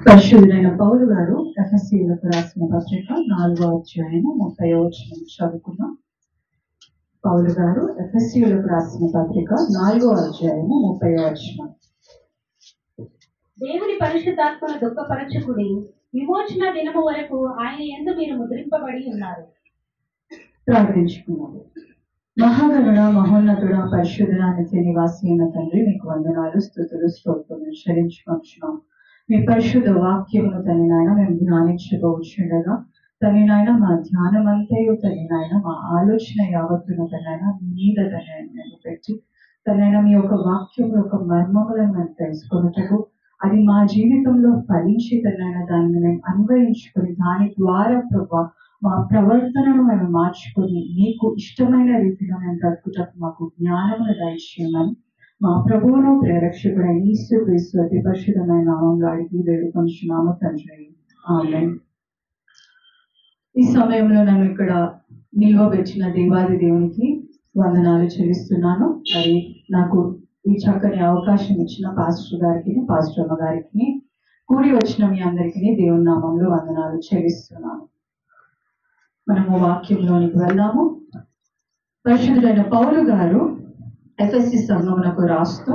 పరిశుద్ధుడైన పౌలు గారు ఎఫెసీయులకు రాసిన పత్రిక 4వ అధ్యాయము 30వ వచనం చదువుకుందాం. పౌలు గారు ఎఫెసీయులకు రాసిన పత్రిక 4వ అధ్యాయము 30వ వచనం. దేవుని పరిశుద్ధాత్మను దుఃఖపరచుకుడి, విమోచన దినము వరకు ఆయన యందు మీరు ముద్రింపబడి ఉన్నారు. ప్రార్థించుకున్నాము. మహాగణుడ, మహోన్నతుడ, పరిశుద్ధుడ, నిత్య నివాసి అయిన తండ్రి, మీకు వందనాలు, స్తుతులు, స్తోత్రములు చెల్లించుకొనుచున్నాం. మీ పరిశుద్ధ వాక్యమును తని నాయన మేము ధ్యానించుకోవచ్చుండగా తని నాయన మా ధ్యానం అంతయు తని నాయన మా ఆలోచన యావత్తును తనైనా మీద తనైనా పెట్టి తనైనా మీ యొక్క వాక్యము యొక్క మర్మములను మేము తెలుసుకున్నటకు అది మా జీవితంలో ఫలించి తనైనా దాన్ని మేము అన్వయించుకొని దాని ద్వారా ప్రభావ మా ప్రవర్తనను మేము మార్చుకొని మీకు ఇష్టమైన రీతిలో మేము బ్రతుకుటకు మాకు జ్ఞానమును దయచేయమని మా ప్రభువును ప్రేరక్షకుడైన యేసుక్రీస్తు అతి పరిశుద్ధమైన నామములో అడిగి వేడుకొనుచున్నాము తండ్రి, ఆమేన్. ఈ సమయంలో నన్ను ఇక్కడ నిల్వబెట్టిన దేవాది దేవునికి వందనాలు చెల్లిస్తున్నాను. మరి నాకు ఈ చక్కని అవకాశం ఇచ్చిన పాస్టర్ గారికి, పాస్టర్ అమ్మ గారికి, కూడి వచ్చిన మీ అందరికీ దేవుని నామంలో వందనాలు చెల్లిస్తున్నాను. మనము వాక్యంలోనికి వెళ్దాము. పరిశుద్ధుడైన పౌలు గారు ఎఫెసీ సంఘమునకు రాస్తూ,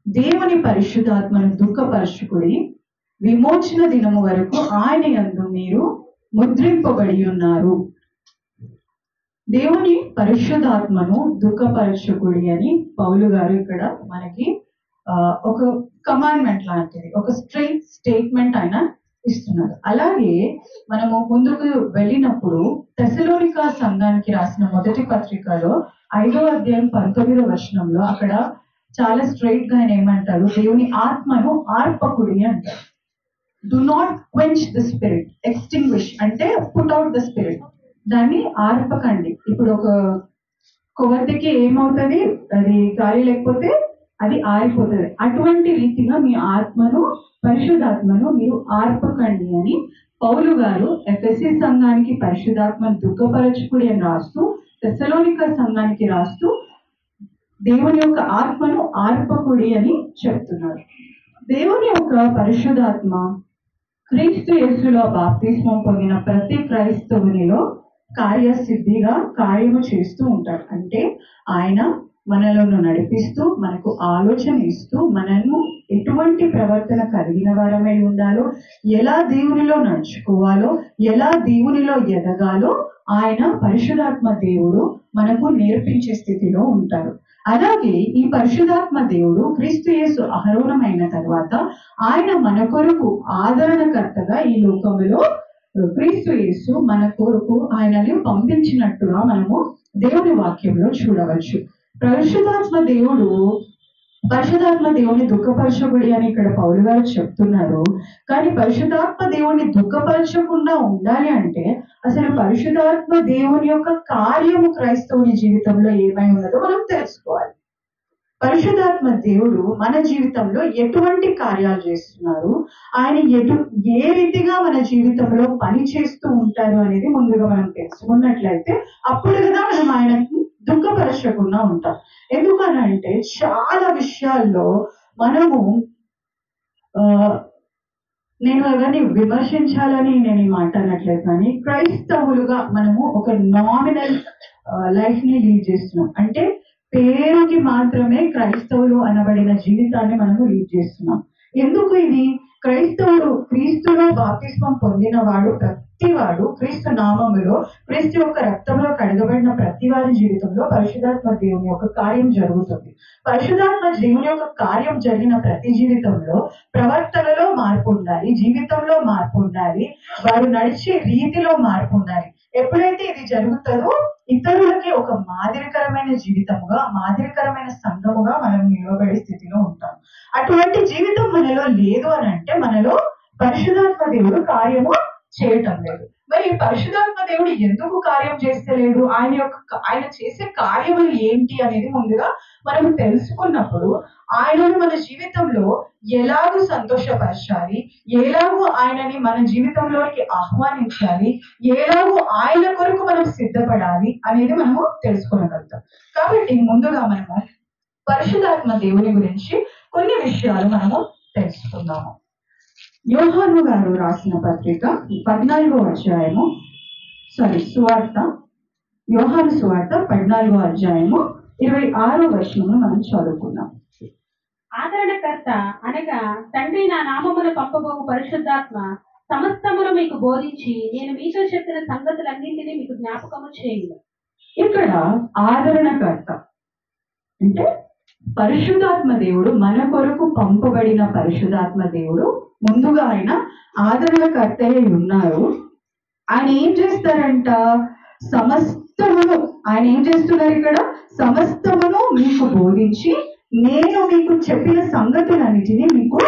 దేవుని పరిశుద్ధాత్మను దుఃఖపరచుకుడి, విమోచన దినము వరకు ఆయన యందు మీరు ముద్రింపబడి ఉన్నారు. దేవుని పరిశుద్ధాత్మను దుఃఖపరచుకుడి అని పౌలు గారు ఇక్కడ మనకి ఒక కమాండ్మెంట్ లాంటిది, ఒక స్ట్రైట్ స్టేట్మెంట్ ఆయన ఇస్తున్నారు. అలాగే మనము ముందుకు వెళ్ళినప్పుడు తెస్సలోనిక సంఘానికి రాసిన మొదటి పత్రికలో 5వ అధ్యాయం 19వ వచనంలో అక్కడ చాలా స్ట్రైట్ గా ఆయన ఏమంటారు, దేవుని ఆత్మను ఆర్పకుడి అంటారు. Do not quench the spirit, extinguish అంటే పుట్ అవుట్ ద స్పిరిట్, దాన్ని ఆర్పకండి. ఇప్పుడు ఒక కొవ్వొత్తికి ఏమవుతుంది, అది గాలి లేకపోతే అది ఆరిపోతుంది. అటువంటి రీతిగా మీ ఆత్మను, పరిశుద్ధాత్మను మీరు ఆర్పకండి అని పౌలు గారు ఎఫెసీ సంఘానికి పరిశుద్ధాత్మను దుఃఖపరచుకుడి అని రాస్తూ, తెస్సలోనిక సంఘానికి రాస్తూ దేవుని యొక్క ఆత్మను ఆర్పకుడి అని చెప్తున్నారు. దేవుని యొక్క పరిశుద్ధాత్మ క్రీస్తు యేసులో బాప్తిస్మం పొందిన ప్రతి క్రైస్తవునిలో కార్యసిద్ధిగా కార్యము చేస్తూ ఉంటారు. అంటే ఆయన మనలను నడిపిస్తూ, మనకు ఆలోచన ఇస్తూ, మనల్ని ఎటువంటి ప్రవర్తన కలిగిన వారమై ఉండాలో, ఎలా దేవునిలో నడుచుకోవాలో, ఎలా దేవునిలో ఎదగాలో ఆయన పరిశుద్ధాత్మ దేవుడు మనకు నేర్పించే స్థితిలో ఉంటారు. అలాగే ఈ పరిశుద్ధాత్మ దేవుడు క్రీస్తు యేసు ఆరోహణమైన తర్వాత ఆయన మన కొరకు ఆదరణకర్తగా ఈ లోకములో క్రీస్తు యేసు మన కొరకు ఆయనని పంపించినట్టుగా మనము దేవుని వాక్యంలో చూడవచ్చు. పరిశుద్ధాత్మ దేవుని దుఃఖపరచకుడి అని ఇక్కడ పౌలు గారు చెప్తున్నారు. కానీ పరిశుద్ధాత్మ దేవుని దుఃఖపరచకుండా ఉండాలి అంటే అసలు పరిశుద్ధాత్మ దేవుని యొక్క కార్యము క్రైస్తవుని జీవితంలో ఏమై ఉన్నదో మనం తెలుసుకోవాలి. పరిశుద్ధాత్మ దేవుడు మన జీవితంలో ఎటువంటి కార్యాలు చేస్తున్నారు, ఆయన ఏ రీతిగా మన జీవితంలో పని చేస్తూ ఉంటారు అనేది ముందుగా మనం తెలుసుకున్నట్లయితే అప్పుడు కదా మనం ఆయనకి దుఃఖపరచకుండా ఉంటాం. ఎందుకనంటే చాలా విషయాల్లో మనము నేను ఎవరిని విమర్శించాలని నేను ఈ మాట అనట్లేదు, కానీ క్రైస్తవులుగా మనము ఒక నామినల్ లైఫ్ ని లీడ్ చేస్తున్నాం. అంటే పేరుకి మాత్రమే క్రైస్తవులు అనబడిన జీవితాన్ని మనము లీడ్ చేస్తున్నాం. ఎందుకు ఇది? క్రైస్తవుడు క్రీస్తులో బాప్తిస్మం పొందిన వాడు ప్రతివాడు క్రీస్తు నామములో, క్రీస్తు యొక్క రక్తంలో కడగబడిన ప్రతి వారి జీవితంలో పరిశుద్ధాత్మ దేవుని యొక్క కార్యం జరుగుతుంది. పరిశుద్ధాత్మ దేవుని యొక్క కార్యం జరిగిన ప్రతి జీవితంలో ప్రవర్తనలో మార్పు ఉండాలి, జీవితంలో మార్పు ఉండాలి, వారు నడిచే రీతిలో మార్పు ఉండాలి. ఎప్పుడైతే ఇది జరుగుతుందో ఇతరులకి ఒక మాదిరికరమైన జీవితముగా, మాదిరికరమైన సంఘముగా మనం నిలబడే స్థితిలో ఉంటాం. అటువంటి జీవితం మనలో లేదు అని అంటే మనలో పరిశుద్ధాత్మ దేవుడు కార్యము చేయటం లేదు. మరి పరిశుద్ధాత్మ దేవుడు ఎందుకు కార్యం చేస్తలేడు, ఆయన చేసే కార్యములు ఏంటి అనేది ముందుగా మనం తెలుసుకున్నప్పుడు ఆయనను మన జీవితంలో ఎలాగూ సంతోషపరచాలి, ఎలాగూ ఆయనని మన జీవితంలోకి ఆహ్వానించాలి, ఎలాగూ ఆయన కొరకు మనం సిద్ధపడాలి అనేది మనము తెలుసుకోగలుగుతాం. కాబట్టి ముందుగా మనము పరిశుద్ధాత్మ దేవుని గురించి కొన్ని విషయాలు మనము తెలుసుకుందాము. యోహాను గారు రాసిన పత్రిక 14వ అధ్యాయము సువార్త, యోహాను సువార్త 14వ అధ్యాయము 26వ వచనము మనం చదువుకుందాం. ఆదరణకర్త అనగా తండ్రి నా నామమును పంపబోవు పరిశుద్ధాత్మ సమస్తమును మీకు బోధించి నేను మీతో చెప్పిన సంగతులన్నింటినీ మీకు జ్ఞాపకము చేయును. ఇక్కడ ఆదరణకర్త అంటే పరిశుద్ధాత్మ దేవుడు, మన కొరకు పంపబడిన పరిశుద్ధాత్మ దేవుడు ముందుగా ఆయన ఆదరణకర్తయ్య ఉన్నారు. ఆయన ఏం చేస్తారంట? సమస్తమును ఆయన ఏం చేస్తున్నారు? ఇక్కడ సమస్తమును మీకు బోధించి నేను మీకు చెప్పిన సంగతులన్నిటినీ మీకు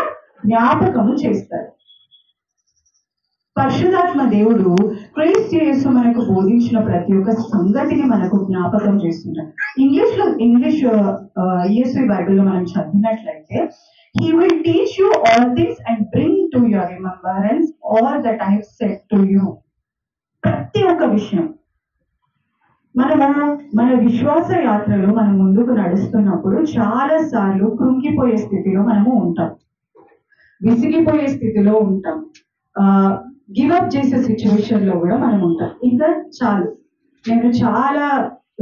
జ్ఞాపకము చేస్తారు. పరిశుద్ధాత్మ దేవుడు క్రీస్తు యేసు మనకు బోధించిన ప్రతి ఒక్క సంగతిని మనకు జ్ఞాపకం చేస్తుంటారు. ఇంగ్లీష్ ESV బైబిల్లో మనం చదివినట్లయితే He will teach you all things and bring to your remembrance all that I have said to you. ప్రతి ఒక్క విషయం మన విశ్వాస యాత్రలో మనం ముందుకు నడుస్తున్నప్పుడు చాలా సార్లు కృంగిపోయే స్థితిలో మనము ఉంటాం, విసిగిపోయే స్థితిలో ఉంటాం, గివప్ చేసే సిచ్యువేషన్ లో కూడా మనం ఉంటాం. ఇంకా చాలు, నేను చాలా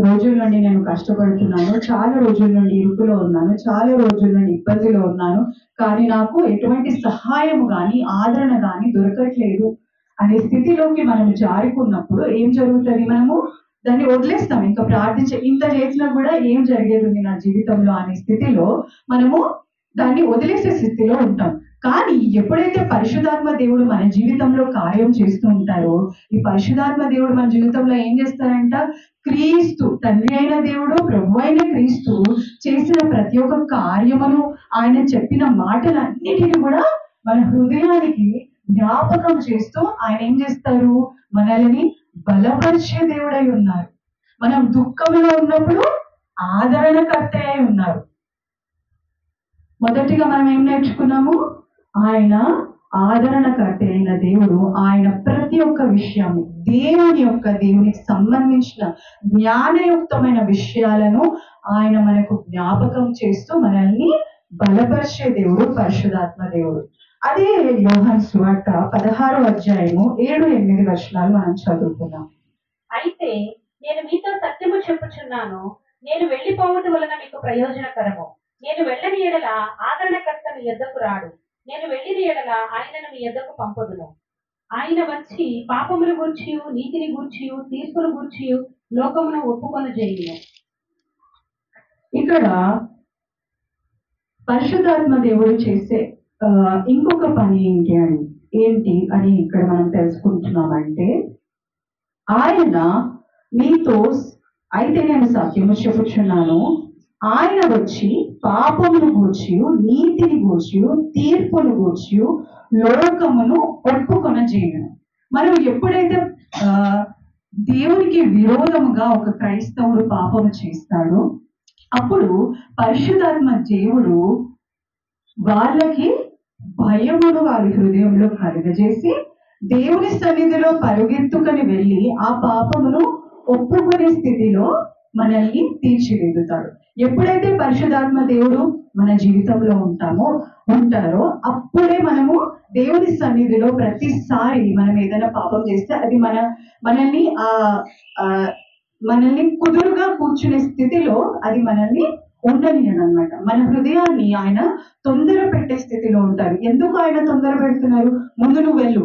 రోజుల నుండి నేను కష్టపడుతున్నాను, చాలా రోజుల నుండి ఇరుకులో ఉన్నాను, చాలా రోజుల నుండి ఇబ్బందిలో ఉన్నాను, కానీ నాకు ఎటువంటి సహాయం కానీ ఆదరణ కానీ దొరకట్లేదు అనే స్థితిలోకి మనం జారుకున్నప్పుడు ఏం జరుగుతుంది? మనము దాన్ని వదిలేస్తాం. ఇంకా ఇంత చేసినా కూడా ఏం జరిగేది ఉంది నా జీవితంలో అనే స్థితిలో మనము దాన్ని వదిలేసే స్థితిలో ఉంటాం. కానీ ఎప్పుడైతే పరిశుద్ధాత్మ దేవుడు మన జీవితంలో కార్యం చేస్తూ ఉంటారో, ఈ పరిశుద్ధాత్మ దేవుడు మన జీవితంలో ఏం చేస్తారంట? క్రీస్తు, తండ్రి అయిన దేవుడు, ప్రభు అయిన క్రీస్తు చేసిన ప్రతి ఒక్క కార్యమును, ఆయన చెప్పిన మాటలన్నిటిని కూడా మన హృదయానికి జ్ఞాపకం చేస్తూ ఆయన ఏం చేస్తారు? మనల్ని బలపరిచే దేవుడై ఉన్నారు. మనం దుఃఖంలో ఉన్నప్పుడు ఆదరణకర్త అయి ఉన్నారు. మొదటిగా మనం ఏం నేర్చుకున్నాము? ఆయన ఆదరణకర్త అయిన దేవుడు, ఆయన ప్రతి ఒక్క విషయం దేవునికి సంబంధించిన జ్ఞానయుక్తమైన విషయాలను ఆయన మనకు జ్ఞాపకం చేస్తూ మనల్ని బలపరిచే దేవుడు పరిశుద్ధాత్మ దేవుడు. అదే యోహాను సువార్త 16వ అధ్యాయము 7-8 వచనాలు మనం చదువుకున్నాం. అయితే నేను మీతో సత్యము చెప్పుచున్నాను, నేను వెళ్ళిపోవటం వలన మీకు ప్రయోజనకరము. నేను వెళ్ళని ఎడల ఆదరణకర్త మీ యొద్దకు రాడు, నేను వెళ్ళిన ఎడల ఆయనను మీ యొద్దకు పంపుదును. ఆయన వచ్చి పాపమును గూర్చియు నీతిని గూర్చియు తీర్పును గూర్చియు లోకమును ఒప్పుకొన చేయును. ఇక్కడ పరిశుద్ధాత్మ దేవుడు చేసే ఇంకొక పని ఏంటి అని ఇక్కడ మనం తెలుసుకుంటున్నామంటే, ఆయన మీతో అయితే నేను సత్యము చెప్పుచున్నాను, ఆయన వచ్చి పాపమును గూర్చియు నీతిని గూర్చియు తీర్పును గూర్చియు లోకమును ఒప్పుకొన చేయును. మనం ఎప్పుడైతే దేవునికి విరోధముగా ఒక క్రైస్తవుడు పాపము చేస్తాడో అప్పుడు పరిశుద్ధాత్మ దేవుడు వాళ్ళకి భయమును వారి హృదయంలో కలుగజేసి దేవుని సన్నిధిలో పరుగెత్తుకొని వెళ్ళి ఆ పాపమును ఒప్పుకునే స్థితిలో మనల్ని తీర్చిదిద్దుతాడు. ఎప్పుడైతే పరిశుద్ధాత్మ దేవుడు మన జీవితంలో ఉంటారో అప్పుడే మనము దేవుని సన్నిధిలో ప్రతిసారి మనం ఏదైనా పాపం చేస్తే అది మనల్ని కుదురుగా కూర్చునే స్థితిలో అది మనల్ని ఉండనియనమాట. మన హృదయాన్ని ఆయన తొందర పెట్టే స్థితిలో ఉంటారు. ఎందుకు ఆయన తొందర పెడుతున్నారు? ముందు నువ్వు వెళ్ళు,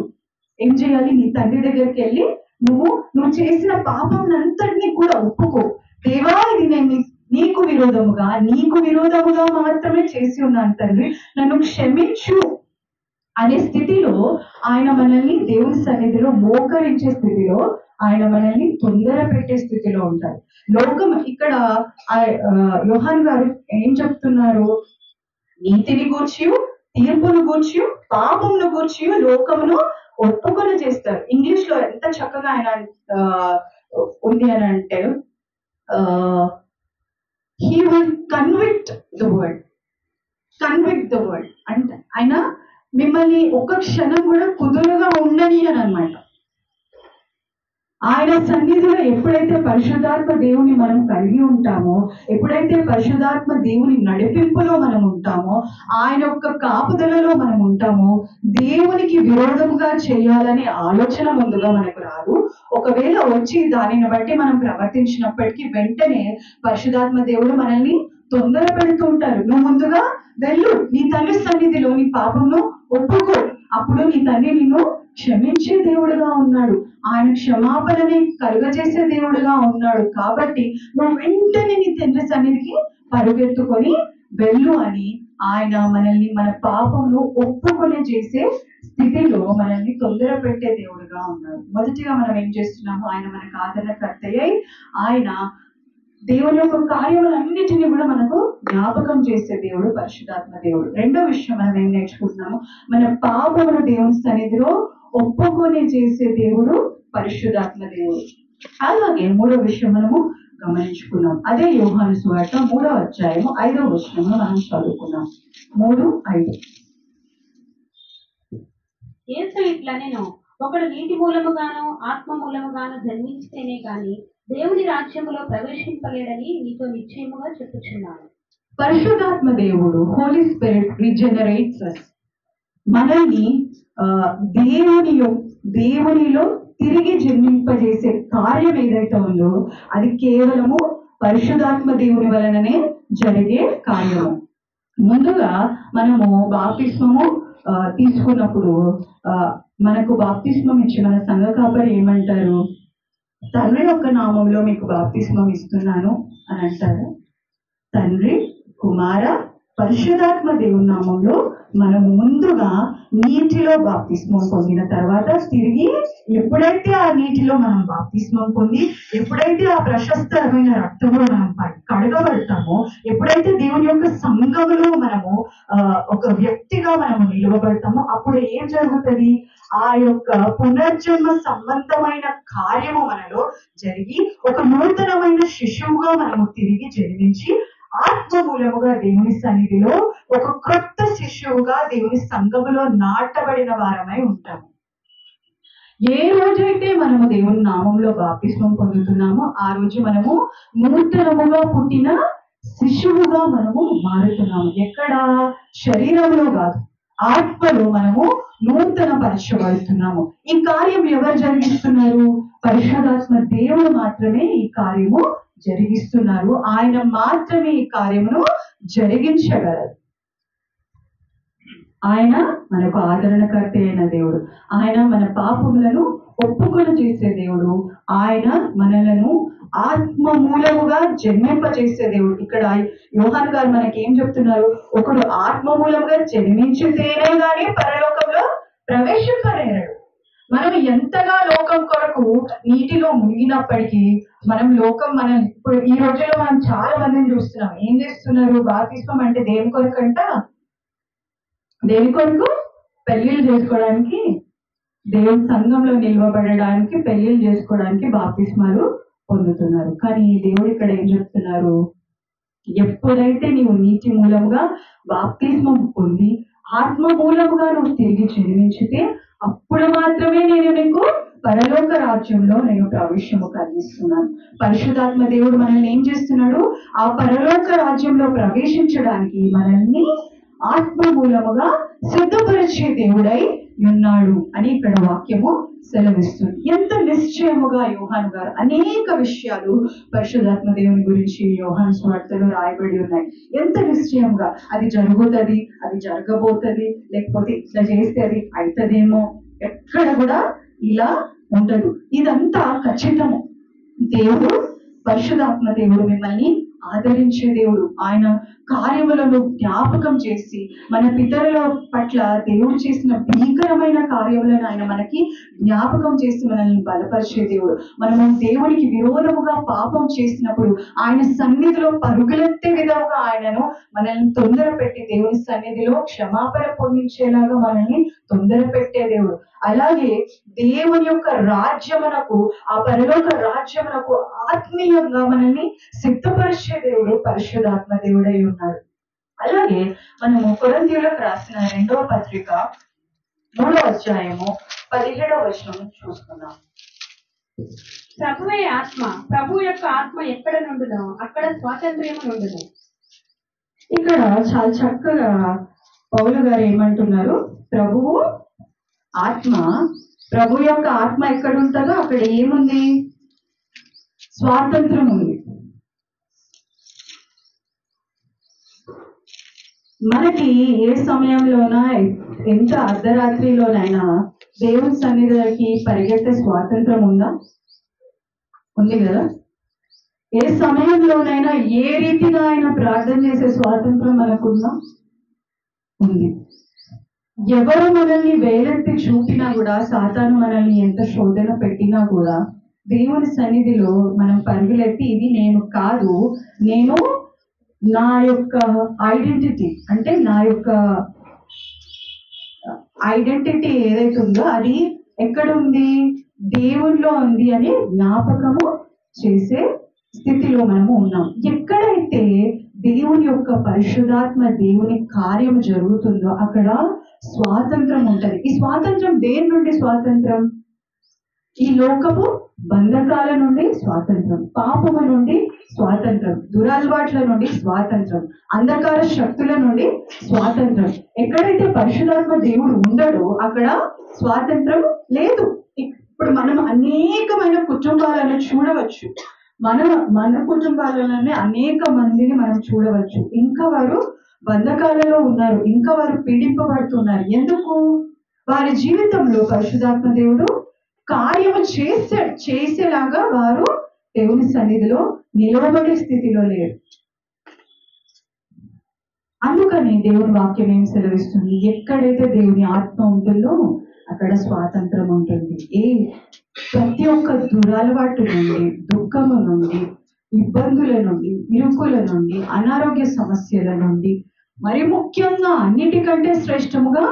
ఏం చేయాలి? నీ తండ్రి దగ్గరికి వెళ్ళి నువ్వు చేసిన పాపం అంతటినీ కూడా ఒప్పుకో. దేవా, ఇది నేను నీకు విరోధముగా మాత్రమే చేసి ఉన్నాను తండ్రి, నన్ను క్షమించు అనే స్థితిలో ఆయన మనల్ని దేవుని సన్నిధిలో మోకరించే స్థితిలో ఆయన మనల్ని తొందర పెట్టే స్థితిలో ఉంటారు. లోకం ఇక్కడ యోహాను గారు ఏం చెప్తున్నారు? నీతిని గూర్చియు తీర్పును గూర్చియు పాపమును గూర్చియు లోకమును ఒప్పుకొని చేస్తారు. ఇంగ్లీష్ లో ఎంత చక్కగా ఆయన ఉంది అని అంటే, he will convict the world అంటే ఆయన మిమ్మల్ని ఒక క్షణం కూడా కుదురుగా ఉండని అని అనమాట. ఆయన సన్నిధిలో ఎప్పుడైతే పరిశుద్ధాత్మ దేవుని మనం కలిగి ఉంటామో, ఎప్పుడైతే పరిశుద్ధాత్మ దేవుని నడిపింపులో మనం ఉంటామో, ఆయన యొక్క కాపుదలలో మనం ఉంటామో, దేవునికి విరోధంగా చేయాలనే ఆలోచన ముందుగా మనకు రాదు. ఒకవేళ వచ్చి దానిని బట్టి మనం ప్రవర్తించినప్పటికీ వెంటనే పరిశుద్ధాత్మ దేవుడు మనల్ని తొందర పెడుతూ ఉంటారు. నువ్వు ముందుగా వెళ్ళు, నీ తండ్రి సన్నిధిలో నీ పాపంను ఒప్పుకో, అప్పుడు నీ తండ్రి నిన్ను క్షమించే దేవుడుగా ఉన్నాడు. ఆయన క్షమాపణని కలుగజేసే దేవుడుగా ఉన్నాడు. కాబట్టి నువ్వు వెంటనే నీ తండ్రి సన్నిధికి పరుగెత్తుకొని వెళ్ళు అని ఆయన మనల్ని మన పాపంలో ఒప్పుకొని చేసే స్థితిలో మనల్ని తొందర పెట్టే దేవుడుగా ఉన్నాడు. మొదటిగా మనం ఏం చేస్తున్నాము, ఆయన మనకు ఆదరణకర్త అయి ఆయన దేవుని యొక్క కార్యములన్నిటినీ కూడా మనకు జ్ఞాపకం చేసే దేవుడు పరిశుద్ధాత్మ దేవుడు. రెండో విషయం మనం ఏం నేర్చుకుంటున్నాము, మన పాపమును దేవుని సన్నిధిలో ఒప్పుకొని చేసే దేవుడు పరిశుద్ధాత్మ దేవుడు. అలాగే మూడో విషయం మనము గమనించుకున్నాం. అదే యోహాను సువార్త 3వ అధ్యాయము 5వ వచనంలో మనం చదువుకున్నాం. 3:5. యేసు ఇట్లనెను, ఒకడు నీటి మూలముగాను ఆత్మ మూలముగాను జన్మించితేనే గాని దేవుని రాజ్యములో ప్రవేశింపలేడని నీతో నిశ్చయముగా చెప్పుచున్నాను. పరిశుద్ధాత్మ దేవుడు, హోలీ స్పిరిట్ రీజనరేట్స్ అస్. మనల్ని దేవునిలో తిరిగి జన్మింపజేసే కార్యం ఏదైతే ఉందో అది కేవలము పరిశుద్ధాత్మ దేవుని వలననే జరిగే కార్యము. ముందుగా మనము బాప్తిస్మము తీసుకున్నప్పుడు మనకు బాప్తిస్మం ఇచ్చి మన సంఘ కాపరి ఏమంటారు, తండ్రి యొక్క నామంలో మీకు బాప్తిస్మం ఇస్తున్నాను అని అంటారు. తండ్రి, కుమార, పరిశుద్ధాత్మ దేవుని నామంలో మనము ముందుగా నీటిలో బాప్తిస్మం పొందిన తర్వాత తిరిగి ఎప్పుడైతే ఆ నీటిలో మనం బాప్తిస్మం పొంది ఎప్పుడైతే ఆ ప్రశస్తమైన రక్తంలో మనం కడగబడతామో, ఎప్పుడైతే దేవుని యొక్క సంఘములో మనము ఒక వ్యక్తిగా మనము నిలువబడతామో, అప్పుడు ఏం జరుగుతుంది, ఆ యొక్క పునర్జన్మ సంబంధమైన కార్యము మనలో జరిగి ఒక నూతనమైన శిశువుగా మనము తిరిగి జన్మించి ఆత్మ మూలముగా దేవుని సన్నిధిలో ఒక క్రొత్త శిశువుగా దేవుని సంఘములో నాటబడిన వారమై ఉంటాము. ఏ రోజైతే మనము దేవుని నామంలో బాప్తిస్మం పొందుతున్నామో ఆ రోజు మనము నూతనముగా పుట్టిన శిశువుగా మనము మారుతున్నాము. ఎక్కడ? శరీరంలో కాదు, ఆత్మలో మనము నూతన పరచబడుతున్నాము. ఈ కార్యం ఎవరు జరిగిస్తున్నారు? పరిశుద్ధాత్మ దేవుడు మాత్రమే ఈ కార్యము జరిగిస్తున్నారు. ఆయన మాత్రమే ఈ కార్యమును జరిగించగలరు. ఆయన మనకు ఆదరణకర్త అయిన దేవుడు. ఆయన మన పాపములను ఒప్పుకొని చేసే దేవుడు. ఆయన మనలను ఆత్మ మూలముగా జన్మింపజేసే దేవుడు. ఇక్కడ యోహాను గారు మనకి ఏం చెప్తున్నారు, ఒకడు ఆత్మ మూలముగా జన్మించితేనే గానీ పరలోకంలో ప్రవేశింపలేడు. మనం ఎంతగా లోకం కొరకు నీటిలో మునిగినప్పటికీ మనం ఇప్పుడు ఈ రోజుల్లో మనం చాలా మందిని చూస్తున్నాం. ఏం చేస్తున్నారు, బాప్తిస్మం అంటే దేని కొరకు దేని కొరకు? పెళ్లిళ్ళు చేసుకోవడానికి, దేవుని సంఘంలో నిల్వబడడానికి, పెళ్లిళ్ళు చేసుకోవడానికి బాప్తిస్మాలు పొందుతున్నారు. కానీ దేవుడు ఇక్కడ ఏం చెప్తున్నారు, ఎప్పుడైతే నీవు నీటి మూలముగా బాప్తిస్మం పొంది ఆత్మ మూలముగా నువ్వు తిరిగి జన్మించితే అప్పుడు మాత్రమే నేను నీకు పరలోక రాజ్యంలో నేను ప్రవేశము కలిగిస్తున్నాను. పరిశుద్ధాత్మ దేవుడు మనల్ని ఏం చేస్తున్నాడు, ఆ పరలోక రాజ్యంలో ప్రవేశించడానికి మనల్ని ఆత్మ మూలముగా సిద్ధపరిచే దేవుడై ఉన్నాడు అని ఇక్కడ వాక్యము సెలవిస్తుంది. ఎంత నిశ్చయముగా యోహాను గారు అనేక విషయాలు పరిశుద్ధాత్మ దేవుని గురించి యోహాను సువార్తలో రాయబడి ఉన్నాయి. ఎంత నిశ్చయంగా అది జరుగుతుంది, అది జరగబోతుంది, లేకపోతే ఇట్లా చేస్తే అది అవుతుందేమో, ఎక్కడ కూడా ఇలా ఉండదు. ఇదంతా ఖచ్చితము. దేవుడు, పరిశుద్ధాత్మ దేవుడు మిమ్మల్ని ఆదరించే దేవుడు. ఆయన కార్యములను జ్ఞాపకం చేసి మన పితరుల పట్ల దేవుడు చేసిన భీకరమైన కార్యములను ఆయన మనకి జ్ఞాపకం చేసి మనల్ని బలపరిచే దేవుడు. మనము దేవునికి విరోధముగా పాపం చేసినప్పుడు ఆయన సన్నిధిలో పరుగులెత్తే విధముగా ఆయనను మనల్ని తొందర పెట్టి దేవుని సన్నిధిలో క్షమాపణ పొందించేలాగా మనల్ని తొందర పెట్టే దేవుడు. అలాగే దేవుని యొక్క రాజ్యమునకు, ఆ పరలోక రాజ్యమునకు ఆత్మీయంగా మనల్ని సిద్ధపరిచే దేవుడు పరిశుద్ధాత్మ దేవుడై ఉన్నాడు. అలాగే మనము కొరింథీయులకు రాసిన 2వ పత్రిక 3వ అధ్యాయము 17వ వచనం చూసుకున్నాం. ప్రభువే ఆత్మ, ప్రభు యొక్క ఆత్మ ఎక్కడ నుండునో అక్కడ స్వాతంత్ర్యము నుండును. ఇక్కడ చాలా చక్కగా పౌలు గారు ఏమంటున్నారు, ప్రభువు ఆత్మ, ప్రభు యొక్క ఆత్మ ఎక్కడ ఉంటుందో అక్కడ ఏముంది, స్వాతంత్రం ఉంది. మనకి ఏ సమయంలోనా, ఎంత అర్ధరాత్రిలోనైనా దేవుని సన్నిధికి పరిగెత్తే స్వాతంత్రం ఉందా? ఉంది కదా. ఏ సమయంలోనైనా ఏ రీతిగా అయినా ప్రార్థన చేసే స్వాతంత్రం మనకుందా? ఉంది. ఎవరు మనల్ని వేలెత్తి చూపినా కూడా, సాతాను మనల్ని ఎంత శోధన పెట్టినా కూడా, దేవుని సన్నిధిలో మనం పరుగులెత్తి ఇది నేను కాదు, నేను నా యొక్క ఐడెంటిటీ, అంటే నా యొక్క ఐడెంటిటీ ఏదైతే ఉందో అది ఎక్కడ ఉంది, దేవునిలో ఉంది అని జ్ఞాపకము చేసే స్థితిలో మనము ఉన్నాం. ఎక్కడైతే దేవుని యొక్క పరిశుద్ధాత్మ దేవుని కార్యం జరుగుతుందో అక్కడ స్వాతంత్రం ఉంటది. ఈ స్వాతంత్రం దేని నుండి స్వాతంత్రం? ఈ లోకపు బంధకాల నుండి స్వాతంత్రం, పాపము నుండి స్వాతంత్రం, దురలవాట్ల నుండి స్వాతంత్రం, అంధకార శక్తుల నుండి స్వాతంత్రం. ఎక్కడైతే పరిశుద్ధాత్మ దేవుడు ఉండడో అక్కడ స్వాతంత్రం లేదు. ఇప్పుడు మనం అనేకమైన కుటుంబాలను చూడవచ్చు. మన కుటుంబాలలోనే అనేక మందిని మనం చూడవచ్చు. ఇంకా వారు బంధకాలలో ఉన్నారు, ఇంకా వారు పీడింపబడుతున్నారు. ఎందుకు? వారి జీవితంలో పరిశుద్ధాత్మ దేవుడు కార్యము చేసేలాగా వారు దేవుని సన్నిధిలో నిలవబడే స్థితిలో లేరు. అందుకని దేవుని వాక్యం ఏం సెలవిస్తుంది, ఎక్కడైతే దేవుని ఆత్మ ఉంటుందో అక్కడ స్వాతంత్రం ఉంటుంది. ప్రతి ఒక్క దురలవాటు నుండి, దుఃఖము నుండి, ఇబ్బందుల నుండి, ఇరుకుల నుండి, అనారోగ్య సమస్యల నుండి, మరి ముఖ్యంగా అన్నిటికంటే శ్రేష్టముగా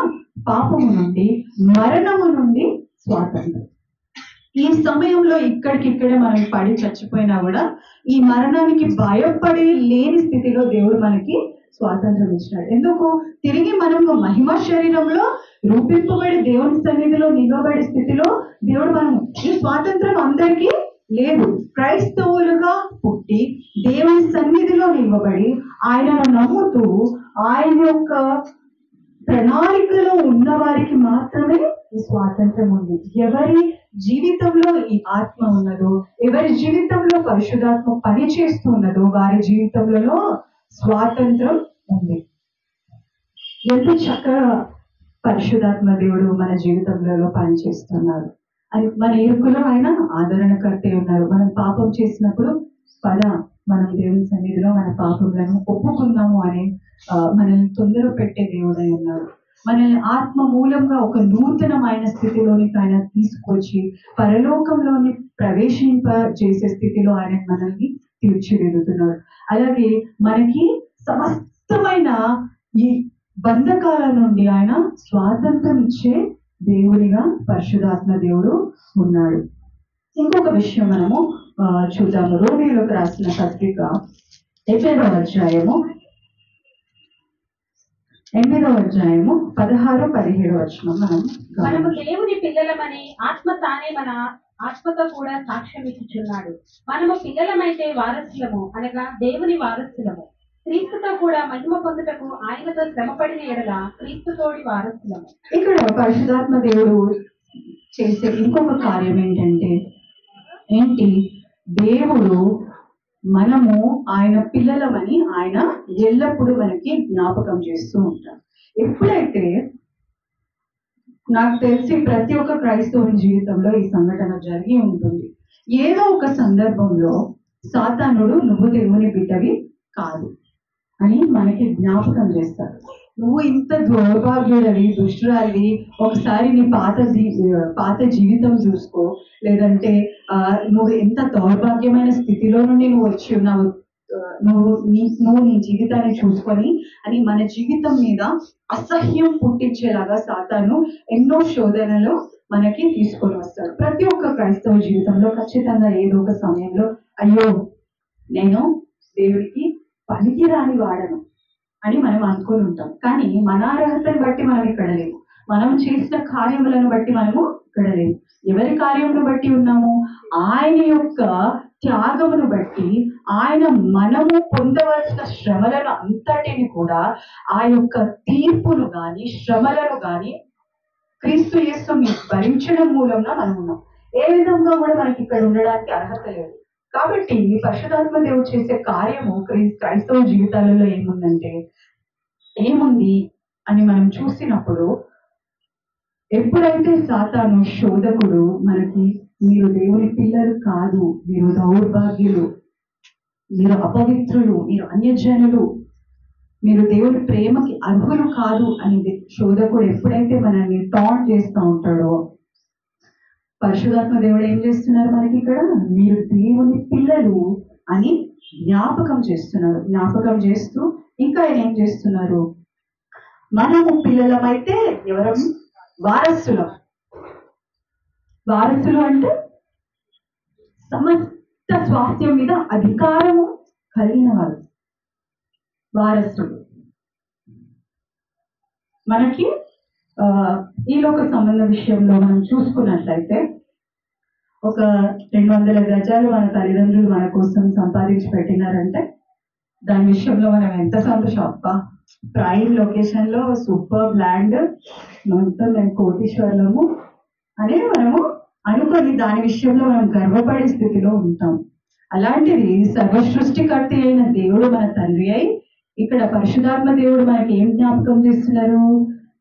పాపము నుండి, మరణము నుండి స్వాతంత్రం. ఈ సమయంలో ఇక్కడికిక్కడే మనం పడి చచ్చిపోయినా కూడా ఈ మరణానికి భయపడి లేని స్థితిలో దేవుడు మనకి స్వాతంత్రం ఇచ్చినాడు. ఎందుకు? తిరిగి మనం మహిమ శరీరంలో రూపింపబడి దేవుని సన్నిధిలో నిలబడే స్థితిలో దేవుడు మనం, ఈ స్వాతంత్రం అందరికీ లేదు. క్రైస్తవులుగా పుట్టి దేవుని సన్నిధిలో నిలబడి ఆయనను నమ్ముతూ ఆయన యొక్క ప్రణాళికలో ఉన్న వారికి మాత్రమే ఈ స్వాతంత్రం ఉంది. ఎవరి జీవితంలో ఈ ఆత్మ ఉన్నదో, ఎవరి జీవితంలో పరిశుద్ధాత్మ పని చేస్తున్నదో వారి జీవితంలో స్వాతంత్రం ఉంది. ఎంత చక్కగా పరిశుద్ధాత్మ దేవుడు మన జీవితంలో పనిచేస్తున్నారు. అది మన ఇరుకులో ఆయన ఆదరణకర్తే ఉన్నారు. మనం పాపం చేసినప్పుడు మనం దేవుని సన్నిధిలో మన పాపములను ఒప్పుకుందాము అని మనల్ని తొందర పెట్టే దేవుడై ఉన్నారు. మనల్ని ఆత్మ మూలంగా ఒక నూతనమైన స్థితిలోనికి ఆయన తీసుకొచ్చి పరలోకంలోని ప్రవేశింప చేసే స్థితిలో ఆయన మనల్ని తీర్చిదిద్దుతున్నాడు. అలాగే మనకి సమస్తమైన ఈ బంధకాల నుండి ఆయన స్వాతంత్రం ఇచ్చే దేవునిగా పరిశుద్ధాత్మ దేవుడు ఉన్నాడు. ఇంకొక విషయం మనము చూద్దాము. రోమీయులకు రాసిన పత్రిక 8వ అధ్యాయము 16-17 వచనం మనము దేవుని పిల్లలమని ఆత్మ తానే మన ఆత్మతో కూడా సాక్ష్యం ఇచ్చుచున్నాడు. మనము పిల్లలమైతే వారసులము, అనగా దేవుని వారసులము, క్రీస్తుతో కూడా మహిమ పొందుటకు ఆయనతో శ్రమపడిన ఎడల క్రీస్తుతోడి వారసులము. ఇక్కడ పరిశుద్ధాత్మ దేవుడు చేసే ఇంకొక కార్యం ఏంటి, దేవుడు మనము ఆయన పిల్లలమని ఆయన ఎల్లప్పుడూ మనకి జ్ఞాపకం చేస్తూ ఉంటాడు. ఎప్పుడైతే, నాకు తెలిసి ప్రతి ఒక్క క్రైస్తవుని జీవితంలో ఈ సంఘటన జరిగి ఉంటుంది. ఏదో ఒక సందర్భంలో సాతానుడు నువ్వు దేవుని బిడ్డవి కాదు అని మనకి జ్ఞాపకం చేస్తాడు. నువ్వు ఇంత దౌర్భాగ్యుడవి, దుష్టురాలివి, ఒకసారి నీ పాత జీవితం చూసుకో, లేదంటే నువ్వు ఎంత దౌర్భాగ్యమైన స్థితిలో నుండి నువ్వు వచ్చి ఉన్నావు, నువ్వు నీ జీవితాన్ని చూసుకొని అని మన జీవితం మీద అసహ్యం పుట్టించేలాగా సాతాను ఎన్నో శోధనలు మనకి తీసుకొని వస్తాడు. ప్రతి ఒక్క క్రైస్తవ జీవితంలో ఖచ్చితంగా ఏదో ఒక సమయంలో అయ్యో నేను దేవుడికి పనికి రాని వాడను అని మనం అనుకొని ఉంటాం. కానీ మన అర్హతను బట్టి మనం ఇక్కడ లేము, మనం చేసిన కార్యములను బట్టి మనము ఇక్కడ లేదు. ఎవరి కార్యమును బట్టి ఉన్నాము? ఆయన యొక్క త్యాగమును బట్టి, ఆయన మనము పొందవలసిన శ్రమలను అంతటిని కూడా, ఆ యొక్క తీర్పును గాని శ్రమలను గాని క్రీస్తు యేసుని భరించడం మూలంగా మనం ఉన్నాం. ఏ విధంగా కూడా మనకి ఇక్కడ ఉండడానికి అర్హత లేదు. కాబట్టి పరిశుద్ధాత్మ దేవుడు చేసే కార్యము క్రైస్తవ జీవితాలలో ఏముంది అని మనం చూసినప్పుడు, ఎప్పుడైతే సాతాను శోధకుడు మనకి మీరు దేవుని పిల్లలు కాదు, మీరు దౌర్భాగ్యులు, మీరు అపవిత్రులు, మీరు అన్యజనులు, మీరు దేవుని ప్రేమకి అర్హులు కాదు అనేది శోధకుడు ఎప్పుడైతే మనల్ని టాంట్ చేస్తూ ఉంటాడో, పరిశుధాత్మ దేవుడు ఏం చేస్తున్నారు మనకి ఇక్కడ? మీరు దేవుని పిల్లలు అని జ్ఞాపకం చేస్తున్నారు. జ్ఞాపకం చేస్తూ ఇంకా ఆయన ఏం చేస్తున్నారు? మనము పిల్లలమైతే ఎవరం? వారసులం. వారసులు అంటే సమస్త స్వాస్థ్యం మీద అధికారము కలిగిన వారు వారసులు. మనకి ఈ లోక సంబంధ విషయంలో మనం చూసుకున్నట్లయితే, ఒక 200 గజాలు మన తల్లిదండ్రులు మన కోసం సంపాదించి పెట్టినారంటే దాని విషయంలో మనం ఎంత సంతోషం! అబ్బా, ప్రైమ్ లొకేషన్ లో సూపర్ ల్యాండ్, మొత్తం మేము కోటీశ్వర్లము అని మనము అనుకొని దాని విషయంలో మనం గర్వపడే స్థితిలో ఉంటాం. అలాంటిది సర్వసృష్టికర్త అయిన దేవుడు మన తండ్రి అయి, ఇక్కడ పరిశుధాత్మ దేవుడు మనకి ఏం జ్ఞాపకం చేస్తున్నారు?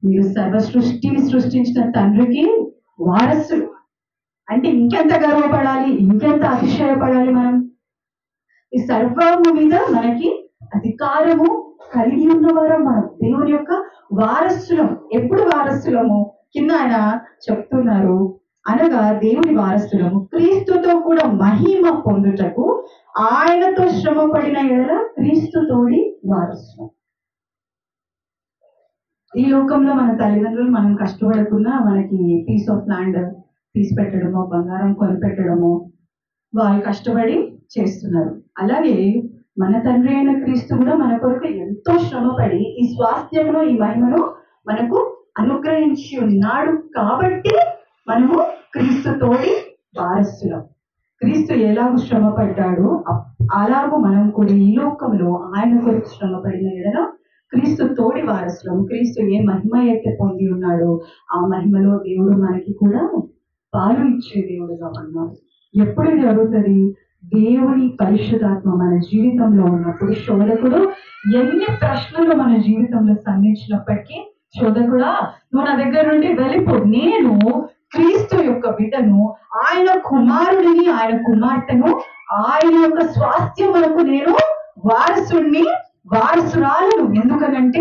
మీరు సర్వసృష్టిని సృష్టించిన తండ్రికి వారసులు. అంటే ఇంకెంత గర్వపడాలి, ఇంకెంత అతిశయపడాలి మనం? ఈ సర్వము మీద మనకి అధికారము కలిగి ఉన్నవారు మనం, దేవుని యొక్క వారసులం. ఎప్పుడు వారసులము? కింద ఆయన చెప్తున్నారు, అనగా దేవుని వారసులము క్రీస్తుతో కూడా మహిమ పొందుటకు ఆయనతో శ్రమ పడిన ఎడల క్రీస్తుతోడి వారసులం. ఈ లోకంలో మన తల్లిదండ్రులు మనం కష్టపడకుండా మనకి పీస్ ఆఫ్ ల్యాండ్ తీసి పెట్టడమో, బంగారం కొనిపెట్టడమో వాళ్ళు కష్టపడి చేస్తున్నారు. అలాగే మన తండ్రి అయిన క్రీస్తు కూడా మన కొరకు ఎంతో శ్రమపడి ఈ స్వాస్థ్యమును, ఈ మహిమను మనకు అనుగ్రహించి ఉన్నాడు. కాబట్టి మనము క్రీస్తుతోడి వారసులం. క్రీస్తు ఎలాగూ శ్రమ పడ్డాడు, అలాగూ మనం కూడా ఈ లోకంలో ఆయన కొరకు శ్రమ పడిన ఎడల క్రీస్తు తోడి వారసులం. క్రీస్తు ఏ మహిమ అయితే పొంది ఉన్నాడో ఆ మహిమలో దేవుడు మనకి కూడా పాలు ఇచ్చే దేవుడుగా ఉన్నాడు. ఎప్పుడు జరుగుతుంది? దేవుని పరిశుద్ధాత్మ మన జీవితంలో ఉన్నప్పుడు. శోధకుడు ఎన్ని ప్రశ్నలు మన జీవితంలో సంధించినప్పటికీ, శోధకుడా నువ్వు నా దగ్గర నుండి వెళ్ళిపో, నేను క్రీస్తు యొక్క బిడ్డను, ఆయన కుమారుడిని, ఆయన కుమార్తెను, ఆయన యొక్క స్వాస్థ్యములకు నేను వారసుని, వారసురాలను. ఎందుకనంటే